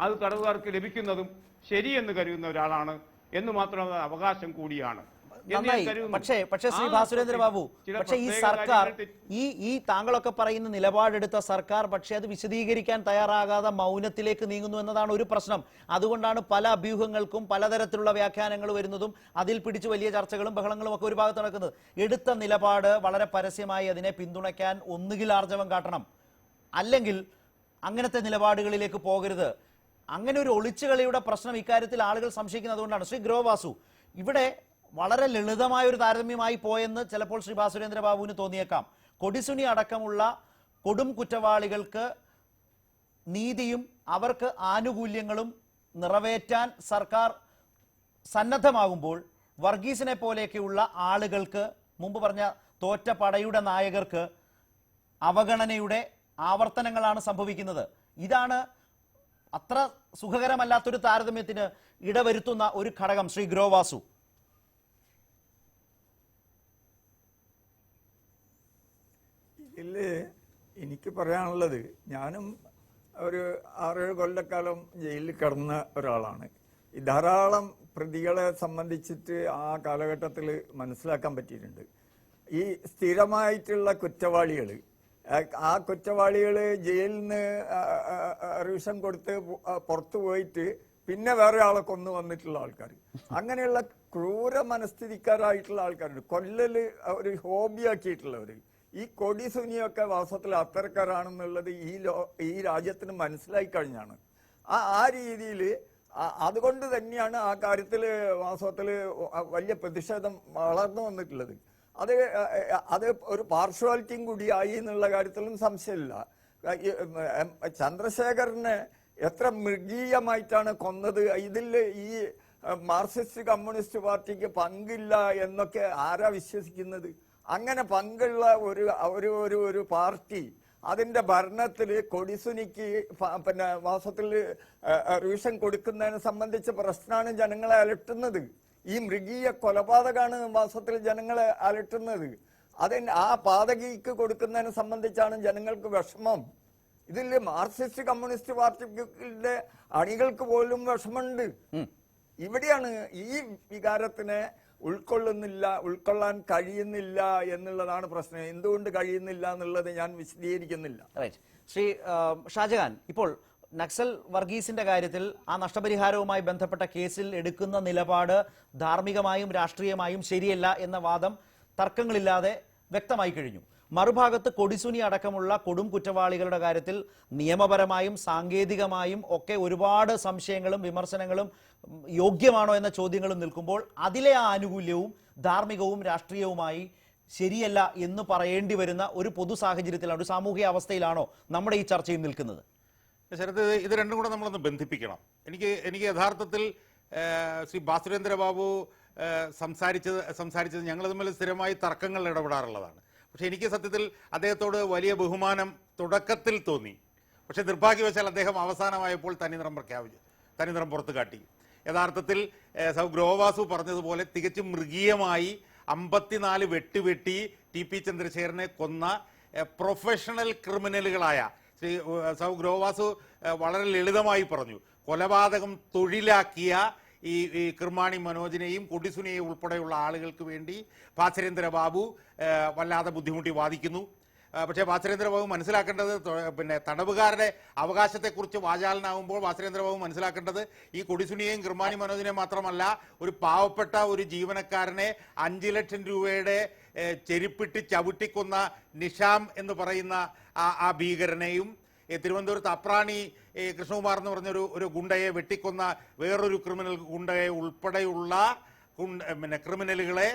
അത് തടവുകാർക്ക് ലഭിക്കുന്നതും ശരിയെന്ന് കരുതുന്ന ഒരാളാണ് എന്ന് മാത്രമല്ല അവകാശം കൂടിയാണ്. നന്നായി. പക്ഷേ ശ്രീ ഭാസുരേന്ദ്ര ബാബു, പക്ഷേ ഈ സർക്കാർ ഈ താങ്കളൊക്കെ പറയുന്ന നിലപാടെടുത്ത സർക്കാർ പക്ഷേ അത് വിശദീകരിക്കാൻ തയ്യാറാകാതെ മൗനത്തിലേക്ക് നീങ്ങുന്നു എന്നതാണ് ഒരു പ്രശ്നം. അതുകൊണ്ടാണ് പല അഭ്യൂഹങ്ങൾക്കും പലതരത്തിലുള്ള വ്യാഖ്യാനങ്ങൾ വരുന്നതും അതിൽ പിടിച്ച് വലിയ ചർച്ചകളും ബഹളങ്ങളും ഒക്കെ ഒരു ഭാഗത്ത് നടക്കുന്നത്. എടുത്ത നിലപാട് വളരെ പരസ്യമായി അതിനെ പിന്തുണയ്ക്കാൻ ഒന്നുകിൽ ആർജവം കാട്ടണം, അല്ലെങ്കിൽ അങ്ങനത്തെ നിലപാടുകളിലേക്ക് പോകരുത്. അങ്ങനെ ഒരു ഒളിച്ചുകളിയുടെ പ്രശ്നം ഇക്കാര്യത്തിൽ ആളുകൾ സംശയിക്കുന്നത് അതുകൊണ്ടാണ്. ശ്രീ ഗ്രോവാസു, ഇവിടെ വളരെ ലളിതമായ ഒരു താരതമ്യമായി പോയെന്ന് ചിലപ്പോൾ ശ്രീ ഭാസുരേന്ദ്ര ബാബുവിന് തോന്നിയേക്കാം. കൊടിസുനി അടക്കമുള്ള കൊടും കുറ്റവാളികൾക്ക് നീതിയും അവർക്ക് ആനുകൂല്യങ്ങളും നിറവേറ്റാൻ സർക്കാർ സന്നദ്ധമാകുമ്പോൾ വർഗീസിനെ പോലെയൊക്കെയുള്ള ആളുകൾക്ക്, മുമ്പ് പറഞ്ഞ തോറ്റ പടയുടെ നായകർക്ക് അവഗണനയുടെ ആവർത്തനങ്ങളാണ് സംഭവിക്കുന്നത്. ഇതാണ് അത്ര സുഖകരമല്ലാത്തൊരു താരതമ്യത്തിന് ഇടവരുത്തുന്ന ഒരു ഘടകം. ശ്രീ ഗ്രോവാസു, ഇതിൽ എനിക്ക് പറയാനുള്ളത്, ഞാനും ഒരു 6-7 കൊല്ലക്കാലം ജയിലിൽ കിടന്ന ഒരാളാണ്. ഈ ധാരാളം പ്രതികളെ സംബന്ധിച്ചിട്ട് ആ കാലഘട്ടത്തിൽ മനസ്സിലാക്കാൻ പറ്റിയിട്ടുണ്ട്. ഈ സ്ഥിരമായിട്ടുള്ള കുറ്റവാളികൾ, ആ കുറ്റവാളികൾ ജയിലിൽ നിന്ന് റിവിഷൻ കൊടുത്ത് പുറത്തു പോയിട്ട് പിന്നെ വേറെ ആളെ കൊന്നു വന്നിട്ടുള്ള ആൾക്കാർ, അങ്ങനെയുള്ള ക്രൂര മനസ്ഥിതിക്കാരായിട്ടുള്ള ആൾക്കാരുണ്ട്. കൊല്ലല് ഒരു ഹോബിയാക്കിയിട്ടുള്ളവർ. ഈ കൊടിസുനിയൊക്കെ വാസ്തവത്തിൽ അത്തരക്കാരാണെന്നുള്ളത് ഈ രാജ്യത്തിന് മനസ്സിലായി കഴിഞ്ഞാണ്. ആ രീതിയിൽ അതുകൊണ്ട് തന്നെയാണ് ആ കാര്യത്തിൽ വാസ്തവത്തിൽ വലിയ പ്രതിഷേധം വളർന്നു വന്നിട്ടുള്ളത്. അത് ഒരു പാർഷ്വാലിറ്റിയും കൂടിയായി എന്നുള്ള കാര്യത്തിലും സംശയമില്ല. ചന്ദ്രശേഖരനെ എത്ര മൃഗീയമായിട്ടാണ് കൊന്നത്, ഇതിൽ ഈ മാർക്സിസ്റ്റ് കമ്മ്യൂണിസ്റ്റ് പാർട്ടിക്ക് പങ്കില്ല എന്നൊക്കെ ആരാ വിശ്വസിക്കുന്നത്? അങ്ങനെ പങ്കുള്ള ഒരു പാർട്ടി അതിന്റെ ഭരണത്തിൽ കൊടിസുനിക്ക് പിന്നെ വാസ്തവത്തിൽ റിവിഷൻ കൊടുക്കുന്നതിനെ സംബന്ധിച്ച പ്രശ്നമാണ് ജനങ്ങളെ അലട്ടുന്നത്. ഈ മൃഗീയ കൊലപാതകമാണ് വാസ്തവത്തിൽ ജനങ്ങളെ അലട്ടുന്നത്. ആ പാതകിക്ക് കൊടുക്കുന്നതിനെ സംബന്ധിച്ചാണ് ജനങ്ങൾക്ക് വിഷമം. ഇതിൽ മാർക്സിസ്റ്റ് കമ്മ്യൂണിസ്റ്റ് പാർട്ടിയുടെ അണികൾക്ക് പോലും വിഷമമുണ്ട്. ഇവിടെയാണ് ഈ വികാരത്തിനെ ഉൾക്കൊള്ളാൻ കഴിയുന്നില്ല എന്നുള്ളതാണ് പ്രശ്നം. എന്തുകൊണ്ട് കഴിയുന്നില്ല എന്നുള്ളത് ഞാൻ വിശദീകരിക്കുന്നില്ല. ശ്രീ ഷാജഹാൻ, ഇപ്പോൾ നക്സൽ വർഗീസിന്റെ കാര്യത്തിൽ ആ നഷ്ടപരിഹാരവുമായി ബന്ധപ്പെട്ട കേസിൽ എടുക്കുന്ന നിലപാട് ധാർമ്മികമായും രാഷ്ട്രീയമായും ശരിയല്ല എന്ന വാദം തർക്കങ്ങളില്ലാതെ വ്യക്തമായി കഴിഞ്ഞു. മറുഭാഗത്ത് കൊടിസുനി അടക്കമുള്ള കൊടും കുറ്റവാളികളുടെ കാര്യത്തിൽ നിയമപരമായും സാങ്കേതികമായും ഒക്കെ ഒരുപാട് സംശയങ്ങളും വിമർശനങ്ങളും യോഗ്യമാണോ എന്ന ചോദ്യങ്ങളും നിൽക്കുമ്പോൾ അതിലെ ആ ആനുകൂല്യവും ധാർമ്മികവും രാഷ്ട്രീയവുമായി ശരിയല്ല എന്ന് പറയേണ്ടി വരുന്ന ഒരു പൊതു സാഹചര്യത്തിലാണ്, ഒരു സാമൂഹിക അവസ്ഥയിലാണോ നമ്മുടെ ഈ ചർച്ചയിൽ നിൽക്കുന്നത്? ശരത്, ഇത് രണ്ടും കൂടെ നമ്മളൊന്ന് ബന്ധിപ്പിക്കണം. എനിക്ക് യഥാർത്ഥത്തിൽ ശ്രീ ഭാസുരേന്ദ്ര ബാബു സംസാരിച്ചത് ഞങ്ങൾ തമ്മിൽ സ്ഥിരമായി തർക്കങ്ങൾ ഇടപെടാറുള്ളതാണ്. പക്ഷെ എനിക്ക് സത്യത്തിൽ അദ്ദേഹത്തോട് വലിയ ബഹുമാനം തുടക്കത്തിൽ തോന്നി. പക്ഷെ നിർഭാഗ്യവശാൽ അദ്ദേഹം അവസാനമായപ്പോൾ തനിനിറം പുറത്തു കാട്ടി. യഥാർത്ഥത്തിൽ ഗ്രോവാസു പറഞ്ഞതുപോലെ തികച്ചും മൃഗീയമായി 54 വെട്ടി ടി.പി. ചന്ദ്രശേഖരനെ കൊന്ന പ്രൊഫഷണൽ ക്രിമിനലുകളായ ശ്രീ ഗ്രോവാസു വളരെ ലളിതമായി പറഞ്ഞു. കൊലപാതകം തൊഴിലാക്കിയ ഈ കിർമാണി മനോജിനെയും കൊടിസുനിയെയും ഉൾപ്പെടെയുള്ള ആളുകൾക്ക് വേണ്ടി ഭാസുരേന്ദ്ര ബാബു വല്ലാതെ ബുദ്ധിമുട്ടി വാദിക്കുന്നു. പക്ഷേ വാസുരേന്ദ്രബാബു മനസ്സിലാക്കേണ്ടത് പിന്നെ തടവുകാരുടെ അവകാശത്തെക്കുറിച്ച് വാചാലനാകുമ്പോൾ വാസുരേന്ദ്രബാബു മനസ്സിലാക്കേണ്ടത് ഈ കൊടിസുനിയെയും കിർമാനി മനോജിനെയും മാത്രമല്ല, ഒരു പാവപ്പെട്ട ഒരു ജീവനക്കാരനെ 5 ലക്ഷം രൂപയുടെ ചെരുപ്പിട്ട് ചവിട്ടിക്കൊന്ന നിഷാം എന്ന് പറയുന്ന ആ ഭീകരനെയും, തിരുവനന്തപുരത്ത് അപ്രാണി കൃഷ്ണകുമാർ എന്ന് പറഞ്ഞൊരു ഗുണ്ടയെ വെട്ടിക്കൊന്ന വേറൊരു ക്രിമിനൽ ഗുണ്ടയെ ഉൾപ്പെടെയുള്ള പിന്നെ ക്രിമിനലുകളെ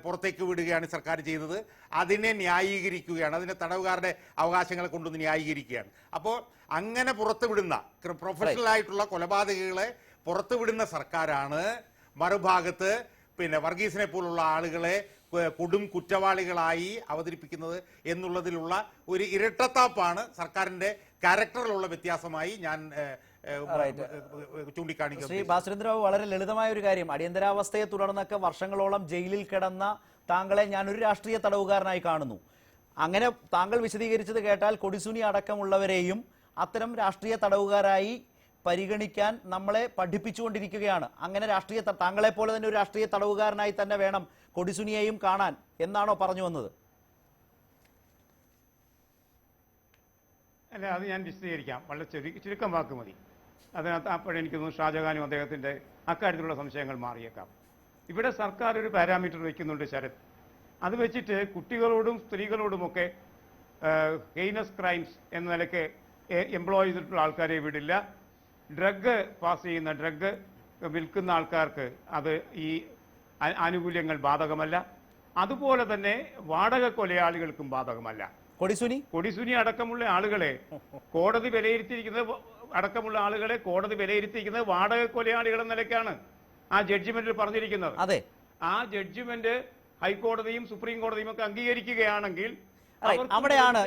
പുറത്തേക്ക് വിടുകയാണ് സർക്കാർ ചെയ്തത്. അതിനെ ന്യായീകരിക്കുകയാണ്, അതിനെ തടവുകാരുടെ അവകാശങ്ങളെ കൊണ്ടൊന്ന് ന്യായീകരിക്കുകയാണ്. അപ്പോൾ അങ്ങനെ പുറത്തുവിടുന്ന പ്രൊഫഷണൽ ആയിട്ടുള്ള കൊലപാതകികളെ പുറത്തുവിടുന്ന സർക്കാരാണ് മറുഭാഗത്ത് പിന്നെ വർഗീസിനെ പോലുള്ള ആളുകളെ കൊടും കുറ്റവാളികളായി അവതരിപ്പിക്കുന്നത് എന്നുള്ളതിലുള്ള ഒരു ഇരട്ടത്താപ്പാണ് സർക്കാരിന്റെ ക്യാരക്ടറിലുള്ള വ്യത്യാസമായി ഞാൻ ചൂണ്ടിക്കാണിക്കുന്നത്. ശ്രീ ഭാസുരേന്ദ്രബാബു, വളരെ ലളിതമായ ഒരു കാര്യം, അടിയന്തരാവസ്ഥയെ തുടർന്നൊക്കെ വർഷങ്ങളോളം ജയിലിൽ കിടന്ന താങ്കളെ ഞാൻ ഒരു രാഷ്ട്രീയ തടവുകാരനായി കാണുന്നു. അങ്ങനെ താങ്കൾ വിശദീകരിച്ചത് കേട്ടാൽ കൊടിസുനി അടക്കമുള്ളവരെയും അത്തരം രാഷ്ട്രീയ തടവുകാരായി പരിഗണിക്കാൻ നമ്മളെ പഠിപ്പിച്ചുകൊണ്ടിരിക്കുകയാണ്. അങ്ങനെ താങ്കളെ പോലെ തന്നെ ഒരു രാഷ്ട്രീയ തടവുകാരനായി തന്നെ വേണം കൊടിസുനിയെയും കാണാൻ എന്നാണോ പറഞ്ഞു വന്നത്? അല്ല, അത് ഞാൻ വിശദീകരിക്കാം. വളരെ ചുരുക്കം വാക്ക് മതി. അതിനകത്ത് അപ്പോഴെനിക്ക് തോന്നുന്നു ഷാജഹാനും അദ്ദേഹത്തിൻ്റെ അക്കാര്യത്തിലുള്ള സംശയങ്ങൾ മാറിയേക്കാം. ഇവിടെ സർക്കാർ ഒരു പാരാമീറ്റർ വയ്ക്കുന്നുണ്ട് ശരത്. അത് വെച്ചിട്ട് കുട്ടികളോടും സ്ത്രീകളോടുമൊക്കെ ഹെയ്നസ് ക്രൈംസ് എന്ന നിലയ്ക്ക് എംപ്ലോയ് ചെയ്തിട്ടുള്ള ആൾക്കാരെ വിടില്ല. ഡ്രഗ് പാസ് ചെയ്യുന്ന ഡ്രഗ് വിൽക്കുന്ന ആൾക്കാർക്ക് അത് ഈ ആനുകൂല്യങ്ങൾ ബാധകമല്ല. അതുപോലെ തന്നെ വാടക കൊലയാളികൾക്കും ബാധകമല്ല. കൊടിസുനി അടക്കമുള്ള ആളുകളെ കോടതി വിലയിരുത്തിയിരിക്കുന്നത് വാടക കൊലയാളികൾ എന്ന നിലയ്ക്കാണ് ആ ജഡ്ജിമെന്റിൽ പറഞ്ഞിരിക്കുന്നത്. അതെ, ആ ജഡ്ജിമെന്റ് ഹൈക്കോടതിയും സുപ്രീം കോടതിയും ഒക്കെ അംഗീകരിക്കുകയാണെങ്കിൽ അവിടെയാണ്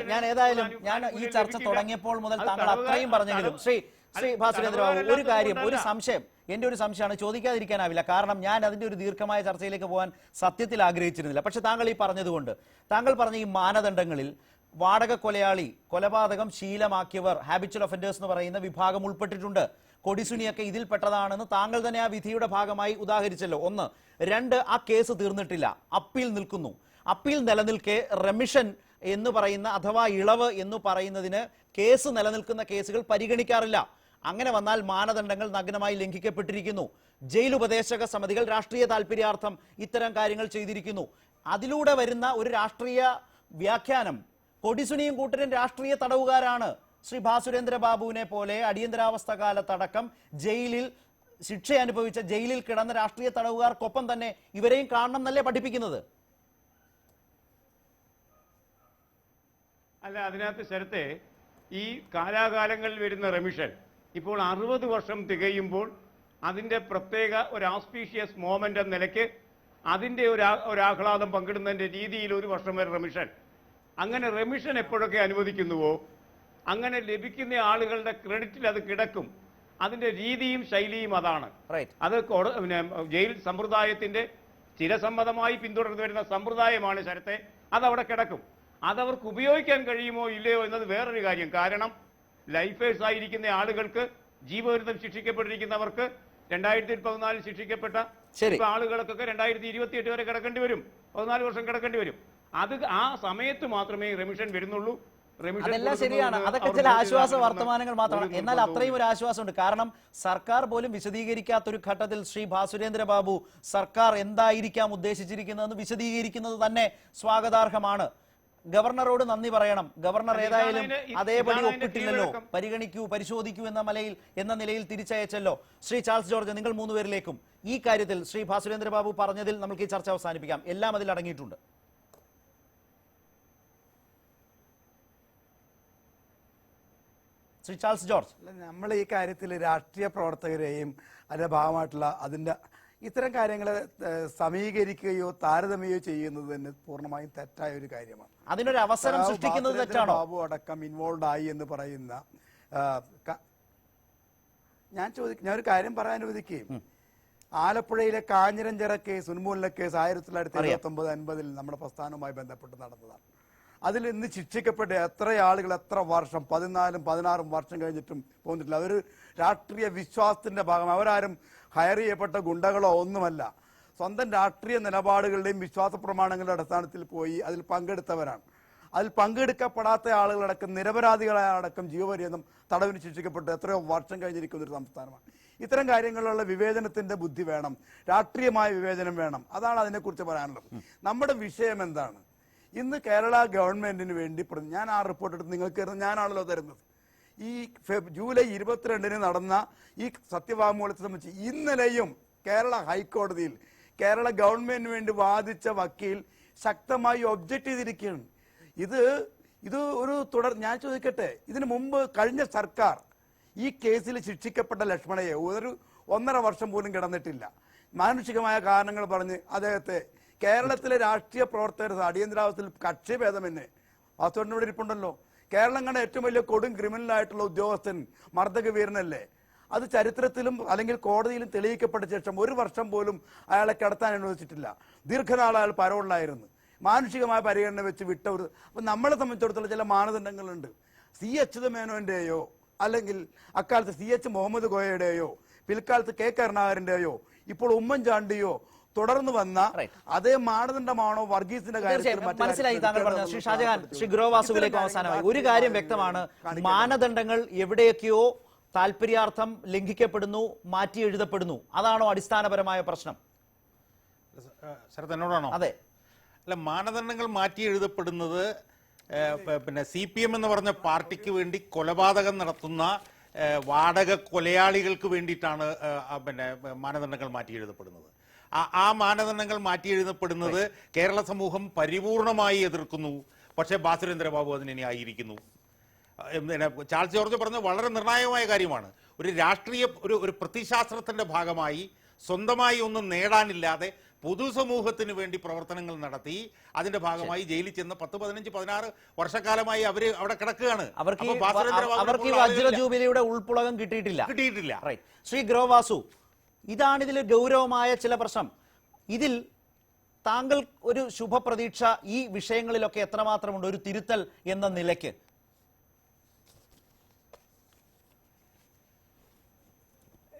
ഞാൻ ഈ ചർച്ച തുടങ്ങിയപ്പോൾ മുതൽ താങ്കൾ അത്രയും പറഞ്ഞെങ്കിലും ശ്രീ ഭാസുരേന്ദ്രബാബു, എന്റെ ഒരു സംശയമാണ്, ചോദിക്കാതിരിക്കാനാവില്ല. കാരണം ഞാൻ അതിന്റെ ഒരു ദീർഘമായ ചർച്ചയിലേക്ക് പോകാൻ സത്യത്തിൽ ആഗ്രഹിച്ചിരുന്നില്ല. പക്ഷെ താങ്കൾ ഈ പറഞ്ഞതുകൊണ്ട്, താങ്കൾ പറഞ്ഞ ഈ മാനദണ്ഡങ്ങളിൽ വാടക കൊലയാളി, കൊലപാതകം ശീലമാക്കിയവർ, ഹാബിച്വൽ ഒഫൻഡേഴ്സ് എന്ന് പറയുന്ന വിഭാഗം ഉൾപ്പെട്ടിട്ടുണ്ട്. കൊടിസുനിയൊക്കെ ഇതിൽപ്പെട്ടതാണെന്ന് താങ്കൾ തന്നെ ആ വിധിയുടെ ഭാഗമായി ഉദാഹരിച്ചല്ലോ. 1. 2, ആ കേസ് തീർന്നിട്ടില്ല, അപ്പീൽ നിൽക്കുന്നു. അപ്പീൽ നിലനിൽക്കെ റെമിഷൻ എന്ന് പറയുന്ന അഥവാ ഇളവ് എന്ന് പറയുന്നതിന് കേസ് നിലനിൽക്കുന്ന കേസുകൾ പരിഗണിക്കാറില്ല. അങ്ങനെ വന്നാൽ മാനദണ്ഡങ്ങൾ നഗ്നമായി ലംഘിക്കപ്പെട്ടിരിക്കുന്നു. ജയിൽ ഉപദേശക സമിതികൾ രാഷ്ട്രീയ താല്പര്യാർത്ഥം ഇത്തരം കാര്യങ്ങൾ ചെയ്തിരിക്കുന്നു. അതിലൂടെ വരുന്ന ഒരു രാഷ്ട്രീയ വ്യാഖ്യാനം, കൊടിസുനിയും കൂട്ടരും രാഷ്ട്രീയ തടവുകാരാണ്, ശ്രീ ഭാസുരേന്ദ്രബാബുവിനെ പോലെ അടിയന്തരാവസ്ഥ കാലത്തടക്കം ശിക്ഷ അനുഭവിച്ച ജയിലിൽ കിടന്ന രാഷ്ട്രീയ തടവുകാർക്കൊപ്പം തന്നെ ഇവരെയും കാണണം എന്നല്ലേ പഠിപ്പിക്കുന്നത്? അല്ല, അതിനകത്ത് ശരത്തെ ഈ കാലാകാലങ്ങളിൽ വരുന്ന റെമിഷൻ ഇപ്പോൾ 60 വർഷം തികയുമ്പോൾ അതിൻ്റെ പ്രത്യേക ഒരു ആസ്പീഷ്യസ് മോമെന്റ് എന്ന നിലയ്ക്ക് അതിൻ്റെ ഒരു ആഹ്ലാദം പങ്കിടുന്നതിൻ്റെ രീതിയിൽ 1 വർഷം വരെ റെമിഷൻ. അങ്ങനെ റെമിഷൻ എപ്പോഴൊക്കെ അനുവദിക്കുന്നുവോ അങ്ങനെ ലഭിക്കുന്ന ആളുകളുടെ ക്രെഡിറ്റിൽ അത് കിടക്കും. അതിന്റെ രീതിയും ശൈലിയും അതാണ്. അത് ജയിൽ സമ്പ്രദായത്തിന്റെ സ്ഥിരസമ്മതമായി പിന്തുടർന്നു വരുന്ന സമ്പ്രദായമാണ് ശരത്തെ. അതവിടെ കിടക്കും. അതവർക്ക് ഉപയോഗിക്കാൻ കഴിയുമോ ഇല്ലയോ എന്നത് വേറൊരു കാര്യം. കാരണം ലൈഫേഴ്സ് ആയിരിക്കുന്ന ആളുകൾക്ക്, ജീവപര്യന്തം ശിക്ഷിക്കപ്പെട്ടിരിക്കുന്നവർക്ക് 2014 ശിക്ഷിക്കപ്പെട്ട ആളുകൾക്കൊക്കെ 2028 വരെ കിടക്കേണ്ടി വരും, 14 വർഷം കിടക്കേണ്ടി വരും. അത് ആ സമയത്ത് മാത്രമേ റെമിഷൻ വരുന്നുള്ളൂ. അതെല്ലാം ശരിയാണ്, അതൊക്കെ ചില ആശ്വാസ വർത്തമാനങ്ങൾ മാത്രമാണ്. എന്നാൽ അത്രയും ഒരു ആശ്വാസമുണ്ട്. കാരണം സർക്കാർ പോലും വിശദീകരിക്കാത്തൊരു ഘട്ടത്തിൽ ശ്രീ ഭാസുരേന്ദ്രബാബു സർക്കാർ എന്തായിരിക്കാം ഉദ്ദേശിച്ചിരിക്കുന്നതെന്ന് വിശദീകരിക്കുന്നത് തന്നെ സ്വാഗതാർഹമാണ്. ഗവർണറോട് നന്ദി പറയണം. ഗവർണർ ഏതായാലും അതേപടി ഒപ്പിട്ടില്ലല്ലോ, പരിഗണിക്കൂ, പരിശോധിക്കൂ എന്ന നിലയിൽ തിരിച്ചയച്ചല്ലോ. ശ്രീ ചാൾസ് ജോർജ്, നിങ്ങൾ 3 പേരിലേക്കും ഈ കാര്യത്തിൽ ശ്രീ ഭാസുരേന്ദ്രബാബു പറഞ്ഞതിൽ നമുക്ക് ഈ ചർച്ച അവസാനിപ്പിക്കാം. എല്ലാം അതിൽ അടങ്ങിയിട്ടുണ്ട്. ശ്രീ ചാൾസ് ജോർജ്, നമ്മൾ ഈ കാര്യത്തിൽ രാഷ്ട്രീയ പ്രവർത്തകരെയും അതിന്റെ ഭാഗമായിട്ടുള്ള ഇത്തരം കാര്യങ്ങളെ സമീകരിക്കുകയോ താരതമ്യോ ചെയ്യുന്നത് തന്നെ പൂർണ്ണമായും തെറ്റായ ഒരു കാര്യമാണ്. അതിനൊരു അവസരം സൃഷ്ടിക്കുന്നത് തെറ്റാണോ? ബാബു അടക്കം ഇൻവോൾവ് ആയി എന്ന് പറയുന്ന ഞാനൊരു കാര്യം പറയാൻ അനുവദിക്കുകയും, ആലപ്പുഴയിലെ കാഞ്ഞിരഞ്ചിറ കേസ്, ഉന്മൂലന കേസ് 1979-80 നമ്മുടെ പ്രസ്ഥാനവുമായി ബന്ധപ്പെട്ട് നടന്നതാണ്. അതിൽ ഇന്ന് ശിക്ഷിക്കപ്പെട്ട എത്ര ആളുകൾ, എത്ര വർഷം, 14-16 വർഷം കഴിഞ്ഞിട്ടും പോന്നിട്ടില്ല. അതൊരു രാഷ്ട്രീയ വിശ്വാസത്തിന്റെ ഭാഗം. അവരാരും ഹയർ ചെയ്യപ്പെട്ട ഗുണ്ടകളോ ഒന്നുമല്ല. സ്വന്തം രാഷ്ട്രീയ നിലപാടുകളുടെയും വിശ്വാസ പ്രമാണങ്ങളുടെ അടിസ്ഥാനത്തിൽ പോയി അതിൽ പങ്കെടുത്തവരാണ്. അതിൽ പങ്കെടുക്കപ്പെടാത്ത ആളുകളടക്കം നിരപരാധികളായ അടക്കം ജീവപര്യന്തം തടവിന് ശിക്ഷിക്കപ്പെട്ട് എത്രയോ വർഷം കഴിഞ്ഞിരിക്കുന്ന ഒരു സംസ്ഥാനമാണ്. ഇത്തരം കാര്യങ്ങളിലുള്ള വിവേചനത്തിന്റെ ബുദ്ധി വേണം, രാഷ്ട്രീയമായ വിവേചനം വേണം. അതാണ് അതിനെക്കുറിച്ച് പറയാനുള്ളത്. നമ്മുടെ വിഷയം എന്താണ്? ഇന്ന് കേരള ഗവൺമെന്റിന് വേണ്ടി ഞാൻ ആ റിപ്പോർട്ട് എടുത്ത് നിങ്ങൾക്ക് ഞാനാണല്ലോ തരുന്നത്. ഈ ജൂലൈ 22 നടന്ന ഈ സത്യവാങ്മൂലത്തെ സംബന്ധിച്ച് ഇന്നലെയും കേരള ഹൈക്കോടതിയിൽ കേരള ഗവൺമെന്റിന് വേണ്ടി വാദിച്ച വക്കീൽ ശക്തമായി ഒബ്ജക്റ്റ് ചെയ്തിരിക്കുകയാണ്. ഇത് ഒരു ഞാൻ ചോദിക്കട്ടെ, ഇതിനു മുമ്പ് കഴിഞ്ഞ സർക്കാർ ഈ കേസിൽ ശിക്ഷിക്കപ്പെട്ട ലക്ഷ്മണയെ 1.5 വർഷം പോലും കിടന്നിട്ടില്ല. മാനുഷികമായ കാരണങ്ങൾ പറഞ്ഞ് അദ്ദേഹത്തെ കേരളത്തിലെ രാഷ്ട്രീയ പ്രവർത്തകർ അടിയന്തരാവസ്ഥയിൽ കക്ഷിഭേദമെന്നെ വാസ്തവനോട് ഇരിപ്പുണ്ടല്ലോ. കേരളം കണ്ട ഏറ്റവും വലിയ കൊടും ക്രിമിനലായിട്ടുള്ള ഉദ്യോഗസ്ഥൻ മർദ്ദക വീരനല്ലേ? അത് ചരിത്രത്തിലും അല്ലെങ്കിൽ കോടതിയിലും തെളിയിക്കപ്പെട്ട ശേഷം 1 വർഷം പോലും അയാളെ കിടത്താൻ അനുവദിച്ചിട്ടില്ല. ദീർഘനാൾ അയാൾ പരോളിലായിരുന്നു. മാനുഷികമായ പരിഗണന വെച്ച് വിട്ട ഒരു അപ്പം നമ്മളെ സംബന്ധിച്ചിടത്തോളം ചില മാനദണ്ഡങ്ങളുണ്ട്. CH മേനോന്റെയോ അല്ലെങ്കിൽ അക്കാലത്ത് CH മുഹമ്മദ് കോയയുടെയോ പിൽക്കാലത്ത് K കരുണാകരന്റെയോ ഇപ്പോൾ ഉമ്മൻചാണ്ടിയോ തുടർന്ന് വന്ന അതേ മാനദണ്ഡമാണോ വർഗീസിന്റെ കാര്യത്തിൽ? മനസ്സിലായി താങ്കൾ പറഞ്ഞ ശ്രീ ഷാജഹാൻ. ശ്രീ ഗുരുവാസുവിലേക്ക് അവസാനമായി ഒരു കാര്യം വ്യക്തമാണ്, മാനദണ്ഡങ്ങൾ എവിടെയൊക്കെയോ താല്പര്യാർത്ഥം ലംഘിക്കപ്പെടുന്നു, മാറ്റി എഴുതപ്പെടുന്നു. അതാണോ അടിസ്ഥാനപരമായ പ്രശ്നം? ശരത് എന്നോടാണോ? അതെ. അല്ല, മാനദണ്ഡങ്ങൾ മാറ്റി എഴുതപ്പെടുന്നത് പിന്നെ CPM എന്ന് പറഞ്ഞ പാർട്ടിക്ക് വേണ്ടി കൊലപാതകം നടത്തുന്ന വാടക കൊലയാളികൾക്ക് വേണ്ടിയിട്ടാണ് പിന്നെ മാനദണ്ഡങ്ങൾ മാറ്റി എഴുതപ്പെടുന്നത്. ആ മാനദണ്ഡങ്ങൾ മാറ്റി എഴുതപ്പെടുന്നത് കേരള സമൂഹം പരിപൂർണമായി എതിർക്കുന്നു. പക്ഷേ ബാസുരേന്ദ്രബാബു അതിനെ ന്യായീകരിക്കുന്നു. ചാൾസ് ജോർജ് പറഞ്ഞത് വളരെ നിർണായകമായ കാര്യമാണ്. ഒരു രാഷ്ട്രീയ ഒരു പ്രത്യശാസ്ത്രത്തിന്റെ ഭാഗമായി സ്വന്തമായി ഒന്നും നേടാനില്ലാതെ പൊതുസമൂഹത്തിന് വേണ്ടി പ്രവർത്തനങ്ങൾ നടത്തി അതിന്റെ ഭാഗമായി ജയിലിൽ ചെന്ന് 10, 15, 16 വർഷക്കാലമായി അവര് അവിടെ കിടക്കുകയാണ്. അവർക്ക് വജ്രജൂബിലിയുടെ ഉൾപ്പുളകം കിട്ടിയിട്ടില്ല. ശ്രീ ഗ്രോവാസു, ഇതാണ് ഇതിൽ ഗൗരവമായ ചില പ്രശ്നം. ഇതിൽ താങ്കൾ ഒരു ശുഭപ്രതീക്ഷ ഈ വിഷയങ്ങളിലൊക്കെ എത്രമാത്രമുണ്ട് ഒരു തിരുത്തൽ എന്ന നിലയ്ക്ക്?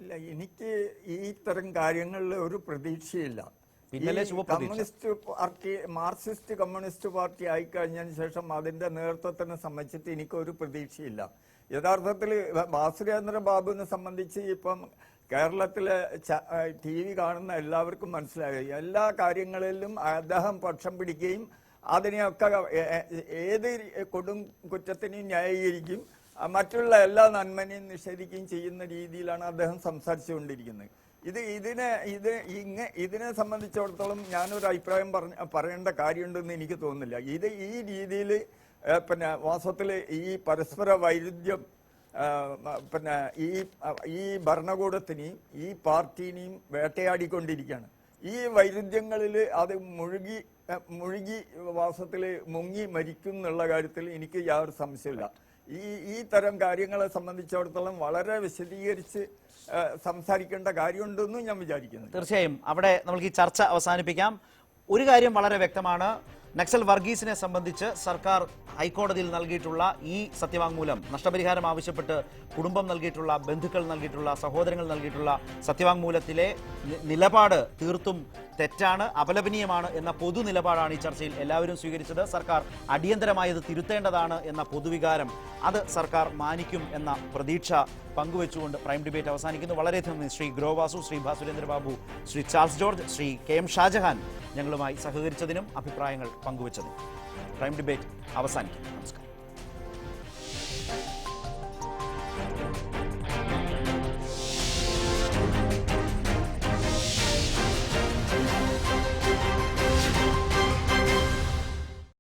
ഇല്ല, എനിക്ക് ഈ തരം കാര്യങ്ങളിൽ ഒരു പ്രതീക്ഷയില്ല. Communist party marxist communist party ആയിക്കഴിഞ്ഞതിന് ശേഷം അതിന്റെ നേതൃത്വത്തിനെ സംബന്ധിച്ചിട്ട് എനിക്കൊരു പ്രതീക്ഷയില്ല. യഥാർത്ഥത്തിൽ ബാസുരേന്ദ്ര ബാബുവിനെ സംബന്ധിച്ച് ഇപ്പം കേരളത്തിലെ TV കാണുന്ന എല്ലാവർക്കും മനസ്സിലായി, എല്ലാ കാര്യങ്ങളിലും അദ്ദേഹം പക്ഷം പിടിക്കുകയും അതിനെയൊക്കെ ഏത് കൊടും കുറ്റത്തിനെയും ന്യായീകരിക്കും, മറ്റുള്ള എല്ലാ നന്മനെയും നിഷേധിക്കുകയും ചെയ്യുന്ന രീതിയിലാണ് അദ്ദേഹം സംസാരിച്ചുകൊണ്ടിരിക്കുന്നത്. ഇതിനെ സംബന്ധിച്ചിടത്തോളം ഞാനൊരു അഭിപ്രായം പറയേണ്ട കാര്യമുണ്ടെന്ന് എനിക്ക് തോന്നുന്നില്ല. ഈ രീതിയിൽ പിന്നെ വാസ്തവത്തിൽ ഈ പരസ്പര വൈരുദ്ധ്യം പിന്നെ ഈ ഭരണകൂടത്തിനെയും ഈ പാർട്ടിനെയും വേട്ടയാടിക്കൊണ്ടിരിക്കുകയാണ്. ഈ വൈരുദ്ധ്യങ്ങളിൽ അത് മുഴുകി വാസ്തവത്തിൽ മുങ്ങി മരിക്കും എന്നുള്ള കാര്യത്തിൽ എനിക്ക് യാതൊരു സംശയമില്ല. ഈ തരം കാര്യങ്ങളെ സംബന്ധിച്ചിടത്തോളം വളരെ വിശദീകരിച്ച് സംസാരിക്കേണ്ട കാര്യമുണ്ടെന്നും ഞാൻ വിചാരിക്കുന്നു. തീർച്ചയായും അവിടെ നമുക്ക് ഈ ചർച്ച അവസാനിപ്പിക്കാം. ഒരു കാര്യം വളരെ വ്യക്തമാണ്, നക്സൽ വർഗീസിനെ സംബന്ധിച്ച് സർക്കാർ ഹൈക്കോടതിയിൽ നൽകിയിട്ടുള്ള ഈ സത്യവാങ്മൂലം, നഷ്ടപരിഹാരം ആവശ്യപ്പെട്ട് കുടുംബം നൽകിയിട്ടുള്ള, ബന്ധുക്കൾ നൽകിയിട്ടുള്ള, സഹോദരങ്ങൾ നൽകിയിട്ടുള്ള സത്യവാങ്മൂലത്തിലെ നിലപാട് തീർത്തും തെറ്റാണ്, അപലപനീയമാണ് എന്ന പൊതു നിലപാടാണ് ഈ ചർച്ചയിൽ എല്ലാവരും സ്വീകരിച്ചത്. സർക്കാർ അടിയന്തരമായി ഇത് തിരുത്തേണ്ടതാണ് എന്ന പൊതുവികാരം അത് സർക്കാർ മാനിക്കും എന്ന പ്രതീക്ഷ പങ്കുവെച്ചുകൊണ്ട് പ്രൈം ഡിബേറ്റ് അവസാനിക്കുന്നു. വളരെയധികം നന്ദി Shri Grovasu, Shri Basurendrababu, Shri Charles George, Shri KM Shajahan ഞങ്ങളുമായി സഹകരിച്ചതിനും അഭിപ്രായങ്ങൾ പങ്കുവച്ചതിനും. പ്രൈം ഡിബേറ്റ് അവസാനിക്കും. നമസ്കാരം.